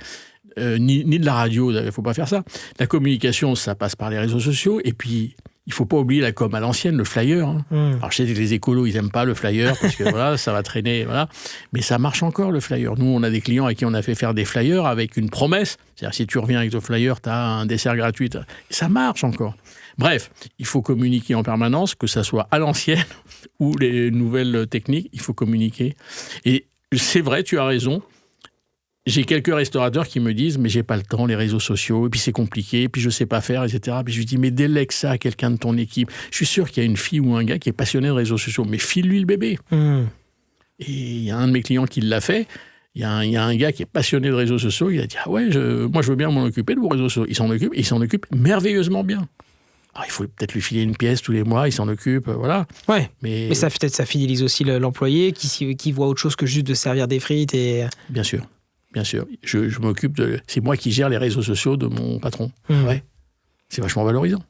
ni de la radio, il faut pas faire ça. La communication, ça passe par les réseaux sociaux, et puis il faut pas oublier la com à l'ancienne, le flyer. Hein. Alors, je sais que les écolos, ils aiment pas le flyer parce que voilà, ça va traîner, voilà. Mais ça marche encore, le flyer. Nous, on a des clients à qui on a fait faire des flyers avec une promesse. C'est-à-dire, si tu reviens avec ton flyer, tu as un dessert gratuit. Ça marche encore. Bref, il faut communiquer en permanence, que ça soit à l'ancienne ou les nouvelles techniques, il faut communiquer. Et c'est vrai, tu as raison. J'ai quelques restaurateurs qui me disent « mais j'ai pas le temps, les réseaux sociaux, et puis c'est compliqué, et puis je sais pas faire, etc. » Puis je lui dis « mais délègue ça à quelqu'un de ton équipe. Je suis sûr qu'il y a une fille ou un gars qui est passionné de réseaux sociaux, mais file-lui le bébé. » Et il y a un de mes clients qui l'a fait. Il y a un gars qui est passionné de réseaux sociaux, il a dit « ah ouais, moi je veux bien m'en occuper de vos réseaux sociaux. » Il s'en occupe merveilleusement bien. Alors, il faut peut-être lui filer une pièce tous les mois, il s'en occupe, voilà.
Ouais, mais ça, peut-être, ça fidélise aussi l'employé qui voit autre chose que juste de servir des frites.
Bien sûr. Bien sûr, je m'occupe de... C'est moi qui gère les réseaux sociaux de mon patron. Ouais. C'est vachement valorisant.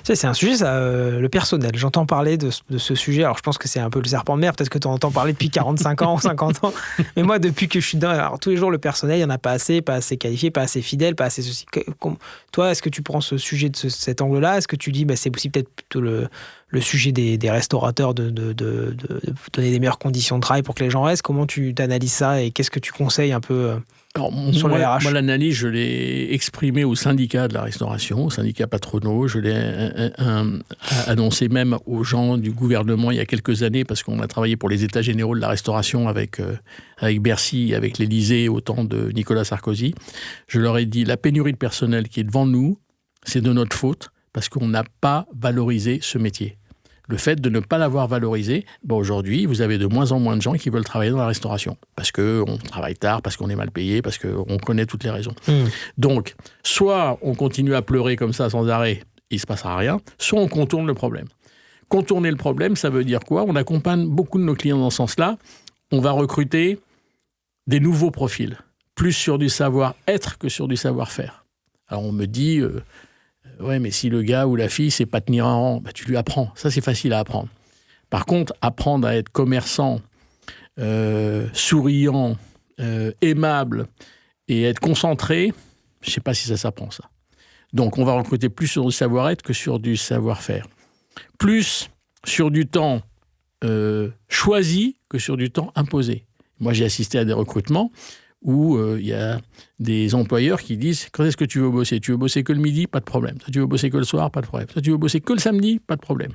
C'est un sujet, ça, le personnel. J'entends parler de ce sujet. Alors, je pense que c'est un peu le serpent de mer. Peut-être que tu en entends parler depuis 45 ans ou 50 ans. Mais moi, depuis que je suis dedans, alors, tous les jours, le personnel, il n'y en a pas assez qualifié, pas assez fidèle, pas assez ceci. Toi, est-ce que tu prends ce sujet de cet angle-là? Est-ce que tu dis, c'est aussi peut-être plutôt le sujet des restaurateurs de donner des meilleures conditions de travail pour que les gens restent? Comment tu analyses ça et qu'est-ce que tu conseilles un peu sur les RH?
Moi, l'analyse, je l'ai exprimée au syndicat de la restauration, au syndicat patronaux. Je l'ai annoncé même aux gens du gouvernement il y a quelques années parce qu'on a travaillé pour les États généraux de la restauration avec Bercy, avec l'Élysée au temps de Nicolas Sarkozy. Je leur ai dit, la pénurie de personnel qui est devant nous, c'est de notre faute parce qu'on n'a pas valorisé ce métier. Le fait de ne pas l'avoir valorisé, aujourd'hui, vous avez de moins en moins de gens qui veulent travailler dans la restauration. Parce qu'on travaille tard, parce qu'on est mal payé, parce qu'on connaît toutes les raisons. Donc, soit on continue à pleurer comme ça sans arrêt, il ne se passera rien, soit on contourne le problème. Contourner le problème, ça veut dire quoi? On accompagne beaucoup de nos clients dans ce sens-là. On va recruter des nouveaux profils, plus sur du savoir-être que sur du savoir-faire. Alors, on me dit... ouais, mais si le gars ou la fille ne sait pas tenir un rang, tu lui apprends. Ça, c'est facile à apprendre. Par contre, apprendre à être commerçant, souriant, aimable et être concentré, je ne sais pas si ça s'apprend, ça. Donc, on va recruter plus sur du savoir-être que sur du savoir-faire. Plus sur du temps choisi que sur du temps imposé. Moi, j'ai assisté à des recrutements où il y a des employeurs qui disent « Quand est-ce que tu veux bosser? Tu veux bosser que le midi? Pas de problème. Ça, tu veux bosser que le soir? Pas de problème. Ça, tu veux bosser que le samedi? Pas de problème. »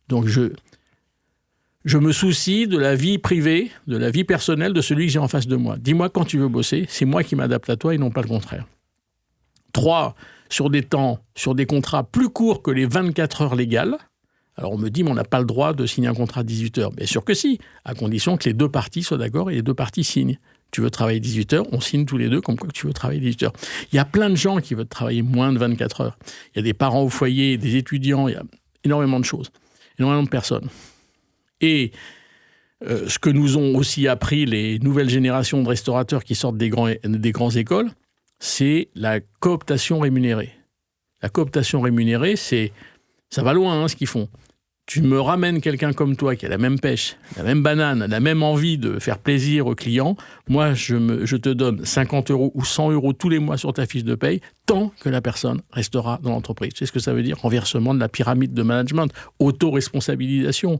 Donc, je me soucie de la vie privée, de la vie personnelle de celui que j'ai en face de moi. Dis-moi quand tu veux bosser, c'est moi qui m'adapte à toi et non pas le contraire. 3, sur des contrats plus courts que les 24 heures légales. Alors, on me dit, mais on n'a pas le droit de signer un contrat de 18 heures. Bien sûr que si, à condition que les deux parties soient d'accord et les deux parties signent. Tu veux travailler 18 heures, on signe tous les deux comme quoi que tu veux travailler 18 heures. Il y a plein de gens qui veulent travailler moins de 24 heures. Il y a des parents au foyer, des étudiants, il y a énormément de choses, énormément de personnes. Et ce que nous ont aussi appris les nouvelles générations de restaurateurs qui sortent des grandes écoles, c'est la cooptation rémunérée. La cooptation rémunérée, ça va loin ce qu'ils font. Tu me ramènes quelqu'un comme toi qui a la même pêche, la même banane, la même envie de faire plaisir aux clients. Moi, je te donne 50 € ou 100 € tous les mois sur ta fiche de paye, tant que la personne restera dans l'entreprise. Tu sais ce que ça veut dire? Renversement de la pyramide de management, auto-responsabilisation.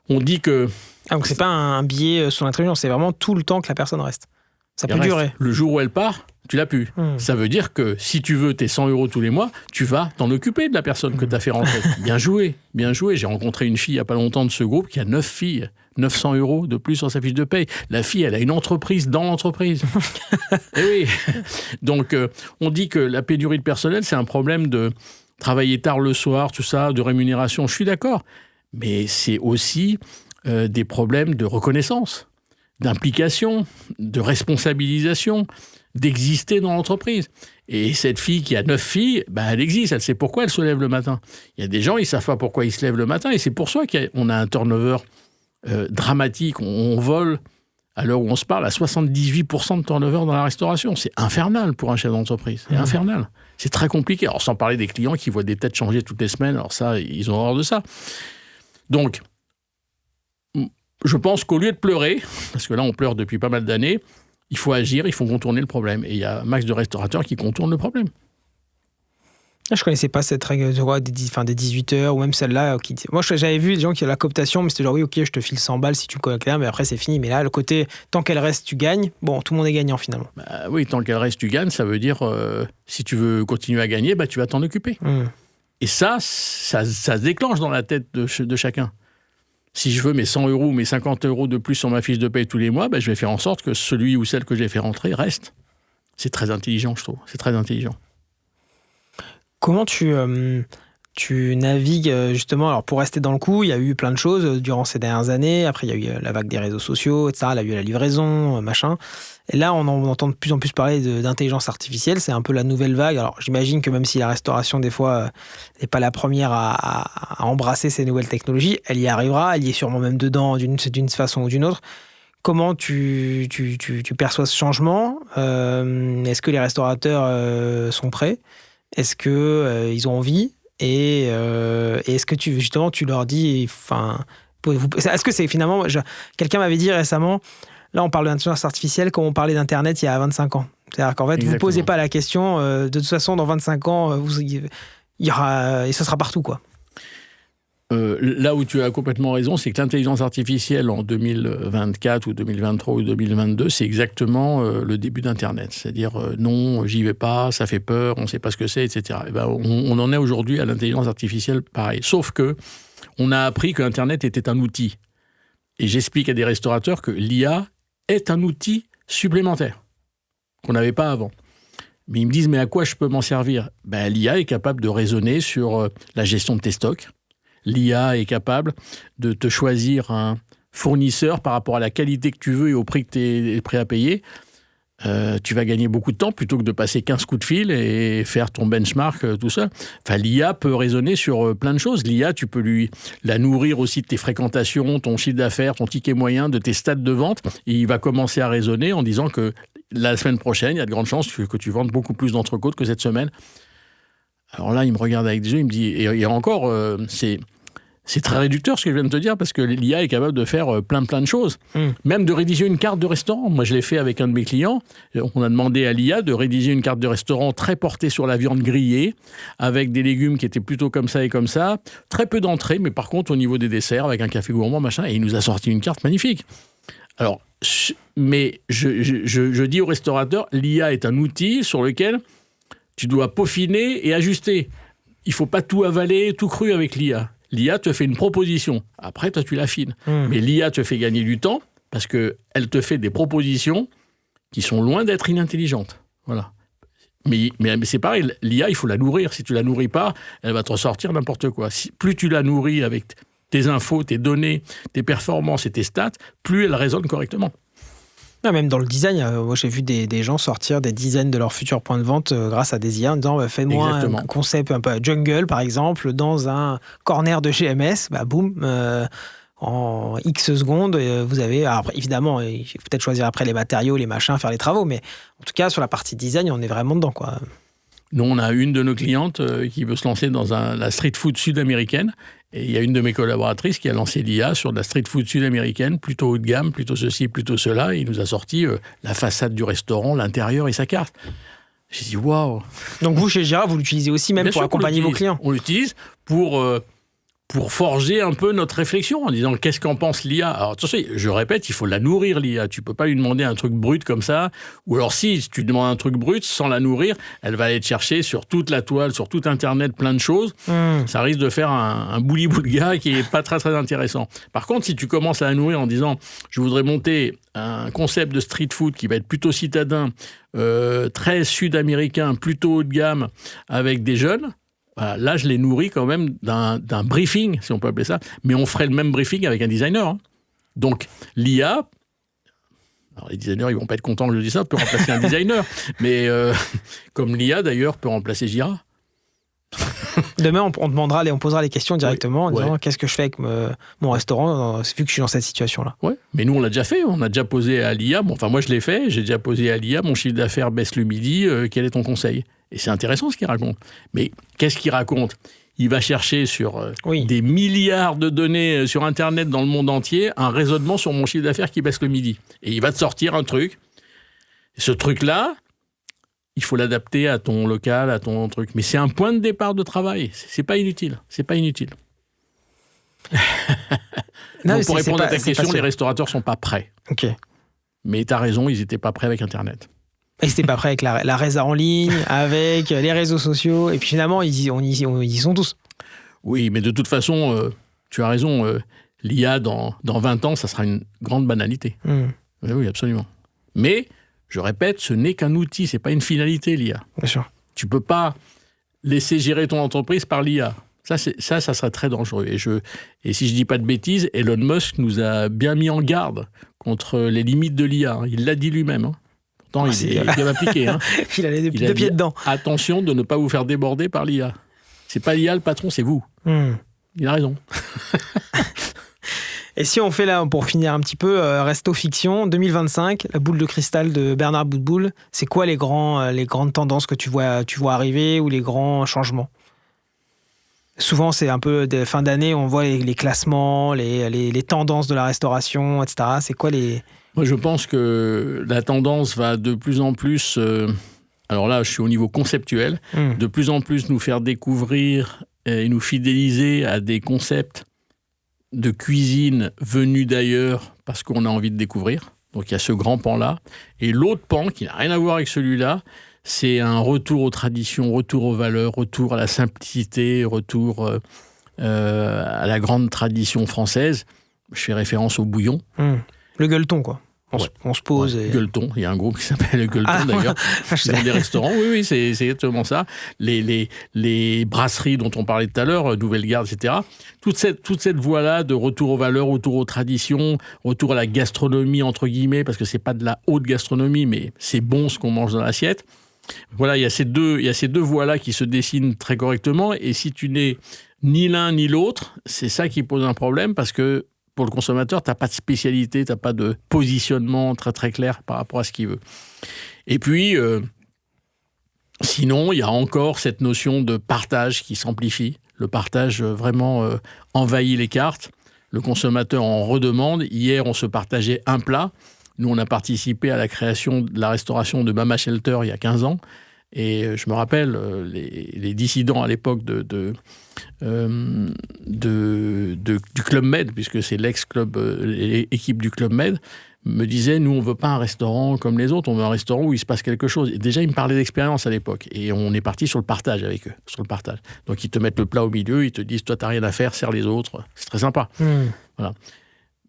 On dit que...
donc, c'est pas un billet sur l'attribution, c'est vraiment tout le temps que la personne reste. Ça peut durer.
Le jour où elle part, tu l'as plus. Ça veut dire que si tu veux tes 100 € tous les mois, tu vas t'en occuper de la personne que tu as fait rentrer. Bien joué, bien joué. J'ai rencontré une fille il n'y a pas longtemps de ce groupe qui a 9 filles, 900 € de plus sur sa fiche de paye. La fille, elle a une entreprise dans l'entreprise. Et oui. Donc, on dit que la pénurie de personnel, c'est un problème de travailler tard le soir, tout ça, de rémunération. Je suis d'accord. Mais c'est aussi des problèmes de reconnaissance, d'implication, de responsabilisation, d'exister dans l'entreprise. Et cette fille qui a 9 filles, elle existe, elle sait pourquoi elle se lève le matin. Il y a des gens, ils ne savent pas pourquoi ils se lèvent le matin, et c'est pour ça qu'on a un turnover dramatique. On vole, à l'heure où on se parle, à 78% de turnover dans la restauration. C'est infernal pour un chef d'entreprise. C'est infernal. C'est très compliqué. Alors, sans parler des clients qui voient des têtes changer toutes les semaines, alors ça, ils ont horreur de ça. Donc, je pense qu'au lieu de pleurer, parce que là, on pleure depuis pas mal d'années, il faut agir, il faut contourner le problème. Et il y a un max de restaurateurs qui contournent le problème.
Je connaissais pas cette règle des 18 heures, ou même celle-là. Moi, j'avais vu des gens qui ont la cooptation, mais c'était genre, oui, ok, je te file 100 balles si tu me connectes là, mais après, c'est fini. Mais là, le côté, tant qu'elle reste, tu gagnes. Bon, tout le monde est gagnant, finalement.
Bah, oui, tant qu'elle reste, tu gagnes. Ça veut dire, si tu veux continuer à gagner, bah, tu vas t'en occuper. Et ça se déclenche dans la tête de chacun. Si je veux mes 100 euros ou mes 50 euros de plus sur ma fiche de paye tous les mois, bah, je vais faire en sorte que celui ou celle que j'ai fait rentrer reste. C'est très intelligent, je trouve. C'est très intelligent.
Comment tu navigues justement, alors pour rester dans le coup, il y a eu plein de choses durant ces dernières années. Après, il y a eu la vague des réseaux sociaux, etc. Là, il y a eu la livraison, machin. Et là, on entend de plus en plus parler d'intelligence artificielle. C'est un peu la nouvelle vague. Alors, j'imagine que même si la restauration, des fois, n'est pas la première à embrasser ces nouvelles technologies, elle y arrivera. Elle y est sûrement même dedans d'une façon ou d'une autre. Comment tu perçois ce changement ? Est-ce que les restaurateurs sont prêts ? Est-ce qu'ils ont envie ? Et est-ce que tu leur dis... Est-ce que c'est finalement... quelqu'un m'avait dit récemment, là on parle d'intelligence artificielle comme on parlait d'Internet il y a 25 ans. C'est-à-dire qu'en fait, vous ne posez pas la question, de toute façon, dans 25 ans, il y aura... Et ça sera partout, quoi.
Là où tu as complètement raison, c'est que l'intelligence artificielle en 2024 ou 2023 ou 2022, c'est exactement le début d'Internet. C'est-à-dire, non, j'y vais pas, ça fait peur, on ne sait pas ce que c'est, etc. Et ben, on en est aujourd'hui à l'intelligence artificielle pareil. Sauf que on a appris que Internet était un outil. Et j'explique à des restaurateurs que l'IA est un outil supplémentaire qu'on n'avait pas avant. Mais ils me disent, mais à quoi je peux m'en servir ? Ben, l'IA est capable de raisonner sur la gestion de tes stocks. L'IA est capable de te choisir un fournisseur par rapport à la qualité que tu veux et au prix que tu es prêt à payer. Tu vas gagner beaucoup de temps plutôt que de passer 15 coups de fil et faire ton benchmark tout seul. Enfin, l'IA peut raisonner sur plein de choses. L'IA, tu peux la nourrir aussi de tes fréquentations, ton chiffre d'affaires, ton ticket moyen, de tes stats de vente. Et il va commencer à raisonner en disant que la semaine prochaine, il y a de grandes chances que tu vendes beaucoup plus d'entrecôtes que cette semaine. Alors là, il me regarde avec des yeux, il me dit... Et encore, c'est très réducteur ce que je viens de te dire, parce que l'IA est capable de faire plein de choses. Même de rédiger une carte de restaurant. Moi, je l'ai fait avec un de mes clients. On a demandé à l'IA de rédiger une carte de restaurant très portée sur la viande grillée, avec des légumes qui étaient plutôt comme ça et comme ça. Très peu d'entrées, mais par contre, au niveau des desserts, avec un café gourmand, machin, et il nous a sorti une carte magnifique. Alors, mais je dis aux restaurateurs, l'IA est un outil sur lequel tu dois peaufiner et ajuster. Il ne faut pas tout avaler, tout cru avec l'IA. L'IA te fait une proposition. Après, toi, tu l'affines. Mais l'IA te fait gagner du temps parce qu'elle te fait des propositions qui sont loin d'être inintelligentes. Voilà. Mais c'est pareil, l'IA, il faut la nourrir. Si tu ne la nourris pas, elle va te ressortir n'importe quoi. Plus tu la nourris avec tes infos, tes données, tes performances et tes stats, plus elle raisonne correctement.
Non, même dans le design, moi j'ai vu des gens sortir des dizaines de leurs futurs points de vente grâce à des IA en disant fais-moi un concept un peu jungle par exemple dans un corner de GMS, boum, en X secondes, vous avez... Alors, évidemment, il faut peut-être choisir après les matériaux, les machins, faire les travaux, mais en tout cas sur la partie design, on est vraiment dedans, quoi.
Nous, on a une de nos clientes qui veut se lancer dans la street food sud-américaine. Et il y a une de mes collaboratrices qui a lancé l'IA sur de la street food sud-américaine, plutôt haut de gamme, plutôt ceci, plutôt cela. Et il nous a sorti la façade du restaurant, l'intérieur et sa carte. J'ai dit, waouh! Donc
vous, chez Gira, vous l'utilisez aussi même pour accompagner vos clients?
On l'utilise pour forger un peu notre réflexion en disant qu'est-ce qu'en pense l'IA. Alors attention, je répète, il faut la nourrir l'IA. Tu peux pas lui demander un truc brut comme ça. Ou alors si tu demandes un truc brut sans la nourrir, elle va aller te chercher sur toute la toile, sur tout Internet, plein de choses. Ça risque de faire un bouli-boulga qui est pas très très intéressant. Par contre, si tu commences à la nourrir en disant je voudrais monter un concept de street food qui va être plutôt citadin, très sud-américain, plutôt haut de gamme, avec des jeunes. Là, je les nourris quand même d'un briefing, si on peut appeler ça, mais on ferait le même briefing avec un designer. Hein. Donc, l'IA, alors les designers, ils vont pas être contents que je dise ça, peut remplacer un designer, mais comme l'IA, d'ailleurs, peut remplacer Gira.
Demain, on demandera, on posera les questions directement en disant qu'est-ce que je fais avec mon restaurant vu que je suis dans cette situation-là.
Ouais, mais nous, on l'a déjà fait, on a déjà posé à l'IA, moi je l'ai fait, j'ai déjà posé à l'IA, mon chiffre d'affaires baisse le midi, quel est ton conseil ? Et c'est intéressant ce qu'il raconte. Mais qu'est-ce qu'il raconte ? Il va chercher sur des milliards de données sur Internet dans le monde entier un raisonnement sur mon chiffre d'affaires qui baisse le midi. Et il va te sortir un truc. Ce truc-là, il faut l'adapter à ton local, à ton truc. Mais c'est un point de départ de travail. C'est pas inutile. C'est pas inutile.
Non,
Donc, pour répondre à ta
c'est
question,
pas
les restaurateurs sont pas prêts.
Ok.
Mais tu as raison, ils n'étaient pas prêts avec Internet.
Ils n'étaient pas prêts avec la résa en ligne, avec les réseaux sociaux. Et puis finalement, ils y sont tous.
Oui, mais de toute façon, tu as raison. L'IA, dans 20 ans, ça sera une grande banalité. Oui, absolument. Mais, je répète, ce n'est qu'un outil, ce n'est pas une finalité, l'IA.
Bien sûr.
Tu ne peux pas laisser gérer ton entreprise par l'IA. Ça serait très dangereux. Et si je ne dis pas de bêtises, Elon Musk nous a bien mis en garde contre les limites de l'IA. Il l'a dit lui-même. Pourtant, il est bien appliqué.
Il a les deux pieds dedans.
Attention de ne pas vous faire déborder par l'IA. C'est pas l'IA le patron, c'est vous. Il a raison.
Et si on fait là, pour finir un petit peu, Resto Fiction, 2025, la boule de cristal de Bernard Boutboul, c'est quoi les grandes tendances que tu vois arriver ou les grands changements? Souvent, c'est un peu de fin d'année, on voit les classements, les tendances de la restauration, etc. C'est quoi les...
Moi, je pense que la tendance va de plus en plus... alors là, je suis au niveau conceptuel. De plus en plus nous faire découvrir et nous fidéliser à des concepts de cuisine venus d'ailleurs parce qu'on a envie de découvrir. Donc il y a ce grand pan-là. Et l'autre pan, qui n'a rien à voir avec celui-là, c'est un retour aux traditions, retour aux valeurs, retour à la simplicité, retour à la grande tradition française. Je fais référence au bouillon.
Le gueuleton, quoi. On se pose.
Ouais, Gueuleton, il y a un groupe qui s'appelle Gueuleton d'ailleurs. Dans des restaurants, oui, c'est exactement ça. Les brasseries dont on parlait tout à l'heure, Nouvelle Garde, etc. Toute cette voie-là de retour aux valeurs, retour aux traditions, retour à la gastronomie, entre guillemets, parce que c'est pas de la haute gastronomie, mais c'est bon ce qu'on mange dans l'assiette. Voilà, il y a ces deux voies-là qui se dessinent très correctement. Et si tu n'es ni l'un ni l'autre, c'est ça qui pose un problème, parce que pour le consommateur, tu n'as pas de spécialité, tu n'as pas de positionnement très très clair par rapport à ce qu'il veut. Et puis, sinon, il y a encore cette notion de partage qui s'amplifie. Le partage vraiment envahit les cartes. Le consommateur en redemande. Hier, on se partageait un plat. Nous, on a participé à la création de la restauration de Mama Shelter il y a 15 ans. Et je me rappelle, les dissidents à l'époque du Club Med, puisque c'est l'ex-club, l'équipe du Club Med, me disaient, nous, on ne veut pas un restaurant comme les autres, on veut un restaurant où il se passe quelque chose. Et déjà, ils me parlaient d'expérience à l'époque. Et on est parti sur le partage avec eux, sur le partage. Donc, ils te mettent le plat au milieu, ils te disent, toi, tu n'as rien à faire, sers les autres. C'est très sympa. Voilà.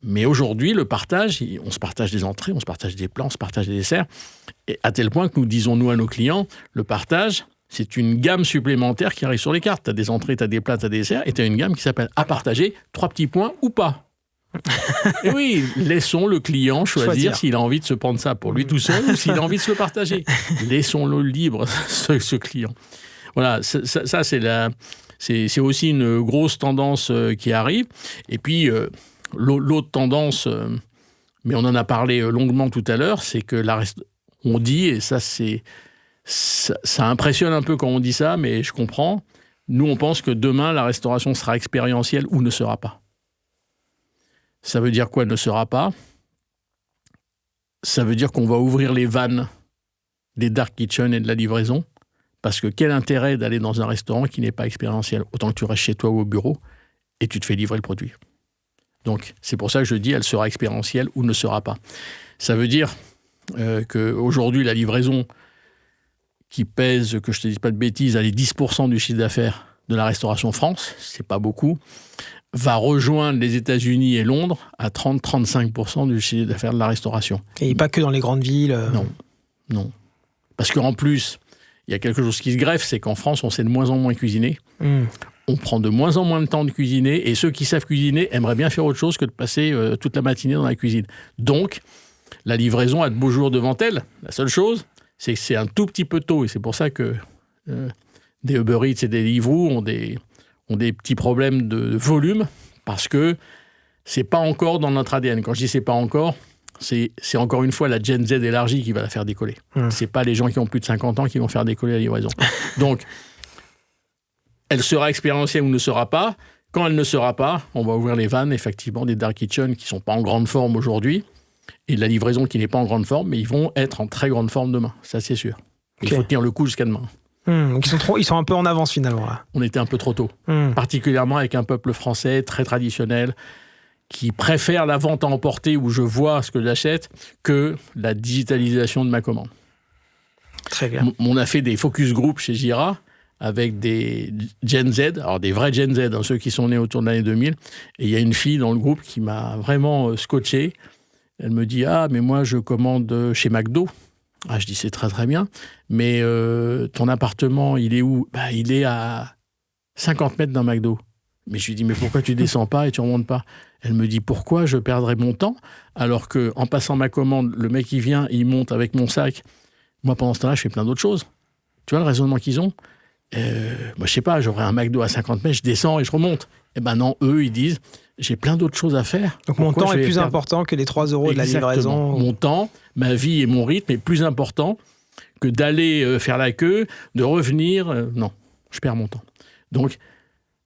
Mais aujourd'hui, le partage, on se partage des entrées, on se partage des plats, on se partage des desserts. Et à tel point que nous disons, nous, à nos clients, le partage, c'est une gamme supplémentaire qui arrive sur les cartes. Tu as des entrées, tu as des plats, tu as des desserts, et tu as une gamme qui s'appelle à partager, 3 petits points ou pas. Et oui, laissons le client choisir s'il a envie de se prendre ça pour lui tout seul ou s'il a envie de se le partager. Laissons-le libre, ce client. Voilà, ça c'est aussi une grosse tendance qui arrive. Et puis, l'autre tendance, mais on en a parlé longuement tout à l'heure, c'est que on dit, et ça impressionne un peu quand on dit ça, mais je comprends, nous on pense que demain la restauration sera expérientielle ou ne sera pas. Ça veut dire quoi, ne sera pas? Ça veut dire qu'on va ouvrir les vannes des dark kitchen et de la livraison, parce que quel intérêt d'aller dans un restaurant qui n'est pas expérientiel? Autant que tu restes chez toi ou au bureau et tu te fais livrer le produit. Donc, c'est pour ça que je dis, elle sera expérientielle ou ne sera pas. Ça veut dire qu'aujourd'hui, la livraison qui pèse, que je ne te dise pas de bêtises, elle est 10% du chiffre d'affaires de la restauration France, c'est pas beaucoup, va rejoindre les États-Unis et Londres à 30-35% du chiffre d'affaires de la restauration.
Et pas que dans les grandes villes.
Non. Parce qu'en plus, il y a quelque chose qui se greffe, c'est qu'en France, on sait de moins en moins cuisiner. On prend de moins en moins de temps de cuisiner, et ceux qui savent cuisiner aimeraient bien faire autre chose que de passer toute la matinée dans la cuisine. Donc, la livraison a de beaux jours devant elle. La seule chose, c'est que c'est un tout petit peu tôt, et c'est pour ça que des Uber Eats et des Deliveroo ont des petits problèmes de volume, parce que c'est pas encore dans notre ADN. Quand je dis c'est pas encore, c'est encore une fois la Gen Z élargie qui va la faire décoller. C'est pas les gens qui ont plus de 50 ans qui vont faire décoller la livraison. Donc, elle sera expérientielle ou ne sera pas. Quand elle ne sera pas, on va ouvrir les vannes, effectivement, des dark kitchen qui ne sont pas en grande forme aujourd'hui, et de la livraison qui n'est pas en grande forme, mais ils vont être en très grande forme demain. Ça, c'est sûr. Il faut tenir le coup jusqu'à demain.
Donc ils sont un peu en avance finalement. Là.
On était un peu trop tôt. Particulièrement avec un peuple français très traditionnel qui préfère la vente à emporter où je vois ce que j'achète que la digitalisation de ma commande.
Très bien.
On a fait des focus group chez Jira avec des Gen Z, alors des vrais Gen Z, ceux qui sont nés autour de l'année 2000. Et il y a une fille dans le groupe qui m'a vraiment scotché. Elle me dit « Ah, mais moi, je commande chez McDo. » Ah, je dis « C'est très, très bien. Mais ton appartement, il est où ?»« Bah, il est à 50 mètres d'un McDo. » Mais je lui dis « Mais pourquoi tu descends pas et tu remontes pas ?» Elle me dit « Pourquoi je perdrais mon temps alors qu'en passant ma commande, le mec, il vient, il monte avec mon sac. Moi, pendant ce temps-là, je fais plein d'autres choses. » Tu vois le raisonnement qu'ils ont ? Moi, je sais pas, j'aurais un McDo à 50 mètres, je descends et je remonte. Eh ben non, eux, ils disent, j'ai plein d'autres choses à faire.
Donc mon temps est plus important que les 3 € de la livraison.
Mon temps, ma vie et mon rythme est plus important que d'aller faire la queue, de revenir. Non, je perds mon temps. Donc,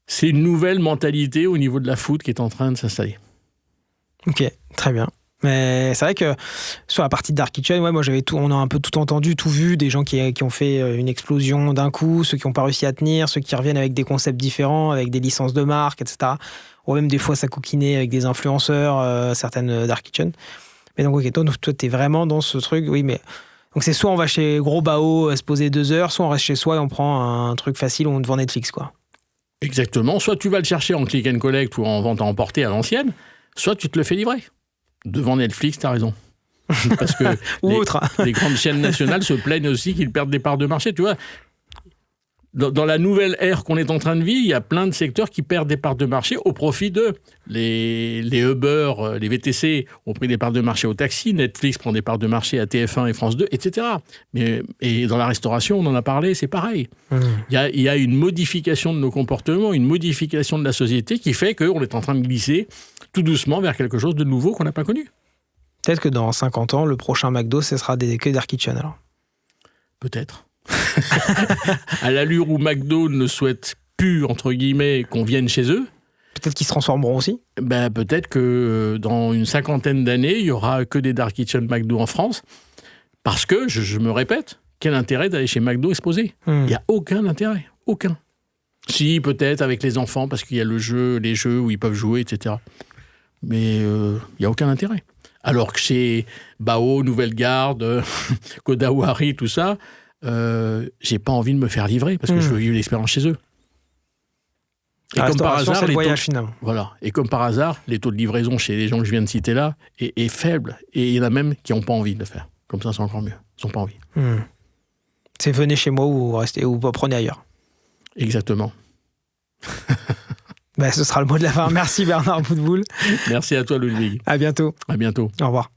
c'est une nouvelle mentalité au niveau de la food qui est en train de s'installer.
Ok, très bien. Mais c'est vrai que sur la partie Dark Kitchen, moi on a un peu tout entendu, tout vu, des gens qui ont fait une explosion d'un coup, ceux qui n'ont pas réussi à tenir, ceux qui reviennent avec des concepts différents, avec des licences de marque, etc. Ou même des fois ça coquinait avec des influenceurs, certaines Dark Kitchen. Mais donc ok, toi t'es vraiment dans ce truc, oui, mais donc c'est soit on va chez Gros Bao se poser 2 heures, soit on reste chez soi et on prend un truc facile devant Netflix, quoi.
Exactement, soit tu vas le chercher en click and collect ou en vente à emporter à l'ancienne, soit tu te le fais livrer. Devant Netflix, t'as raison. Parce que les grandes chaînes nationales se plaignent aussi qu'ils perdent des parts de marché. Tu vois, dans la nouvelle ère qu'on est en train de vivre, il y a plein de secteurs qui perdent des parts de marché au profit d'eux. Les Uber, les VTC ont pris des parts de marché au taxi, Netflix prend des parts de marché à TF1 et France 2, etc. Et dans la restauration, on en a parlé, c'est pareil. Il y a une modification de nos comportements, une modification de la société qui fait qu'on est en train de glisser tout doucement vers quelque chose de nouveau qu'on n'a pas connu.
Peut-être que dans 50 ans, le prochain McDo, ce sera que Dark Kitchen, alors.
Peut-être. À l'allure où McDo ne souhaite plus, entre guillemets, qu'on vienne chez eux.
Peut-être qu'ils se transformeront aussi.
Ben, peut-être que dans une 50aine d'années, il n'y aura que des Dark Kitchen McDo en France. Parce que, je me répète, quel intérêt d'aller chez McDo et se poser ? Il n'y a aucun intérêt. Aucun. Si, peut-être avec les enfants, parce qu'il y a les jeux où ils peuvent jouer, etc. Mais il n'y a aucun intérêt. Alors que chez Bao, Nouvelle Garde, Kodawari, tout ça, j'ai pas envie de me faire livrer parce que je veux vivre l'expérience chez eux. Et comme par hasard,
c'est le voyage finalement.
Voilà. Et comme par hasard, les taux de livraison chez les gens que je viens de citer là est faible. Et il y en a même qui n'ont pas envie de le faire. Comme ça, c'est encore mieux. Ils n'ont pas envie.
C'est venez chez moi ou restez ou prenez ailleurs.
Exactement.
Ce sera le mot de la fin. Merci Bernard Boutboul.
Merci à toi Ludwig.
À bientôt.
À bientôt.
Au revoir.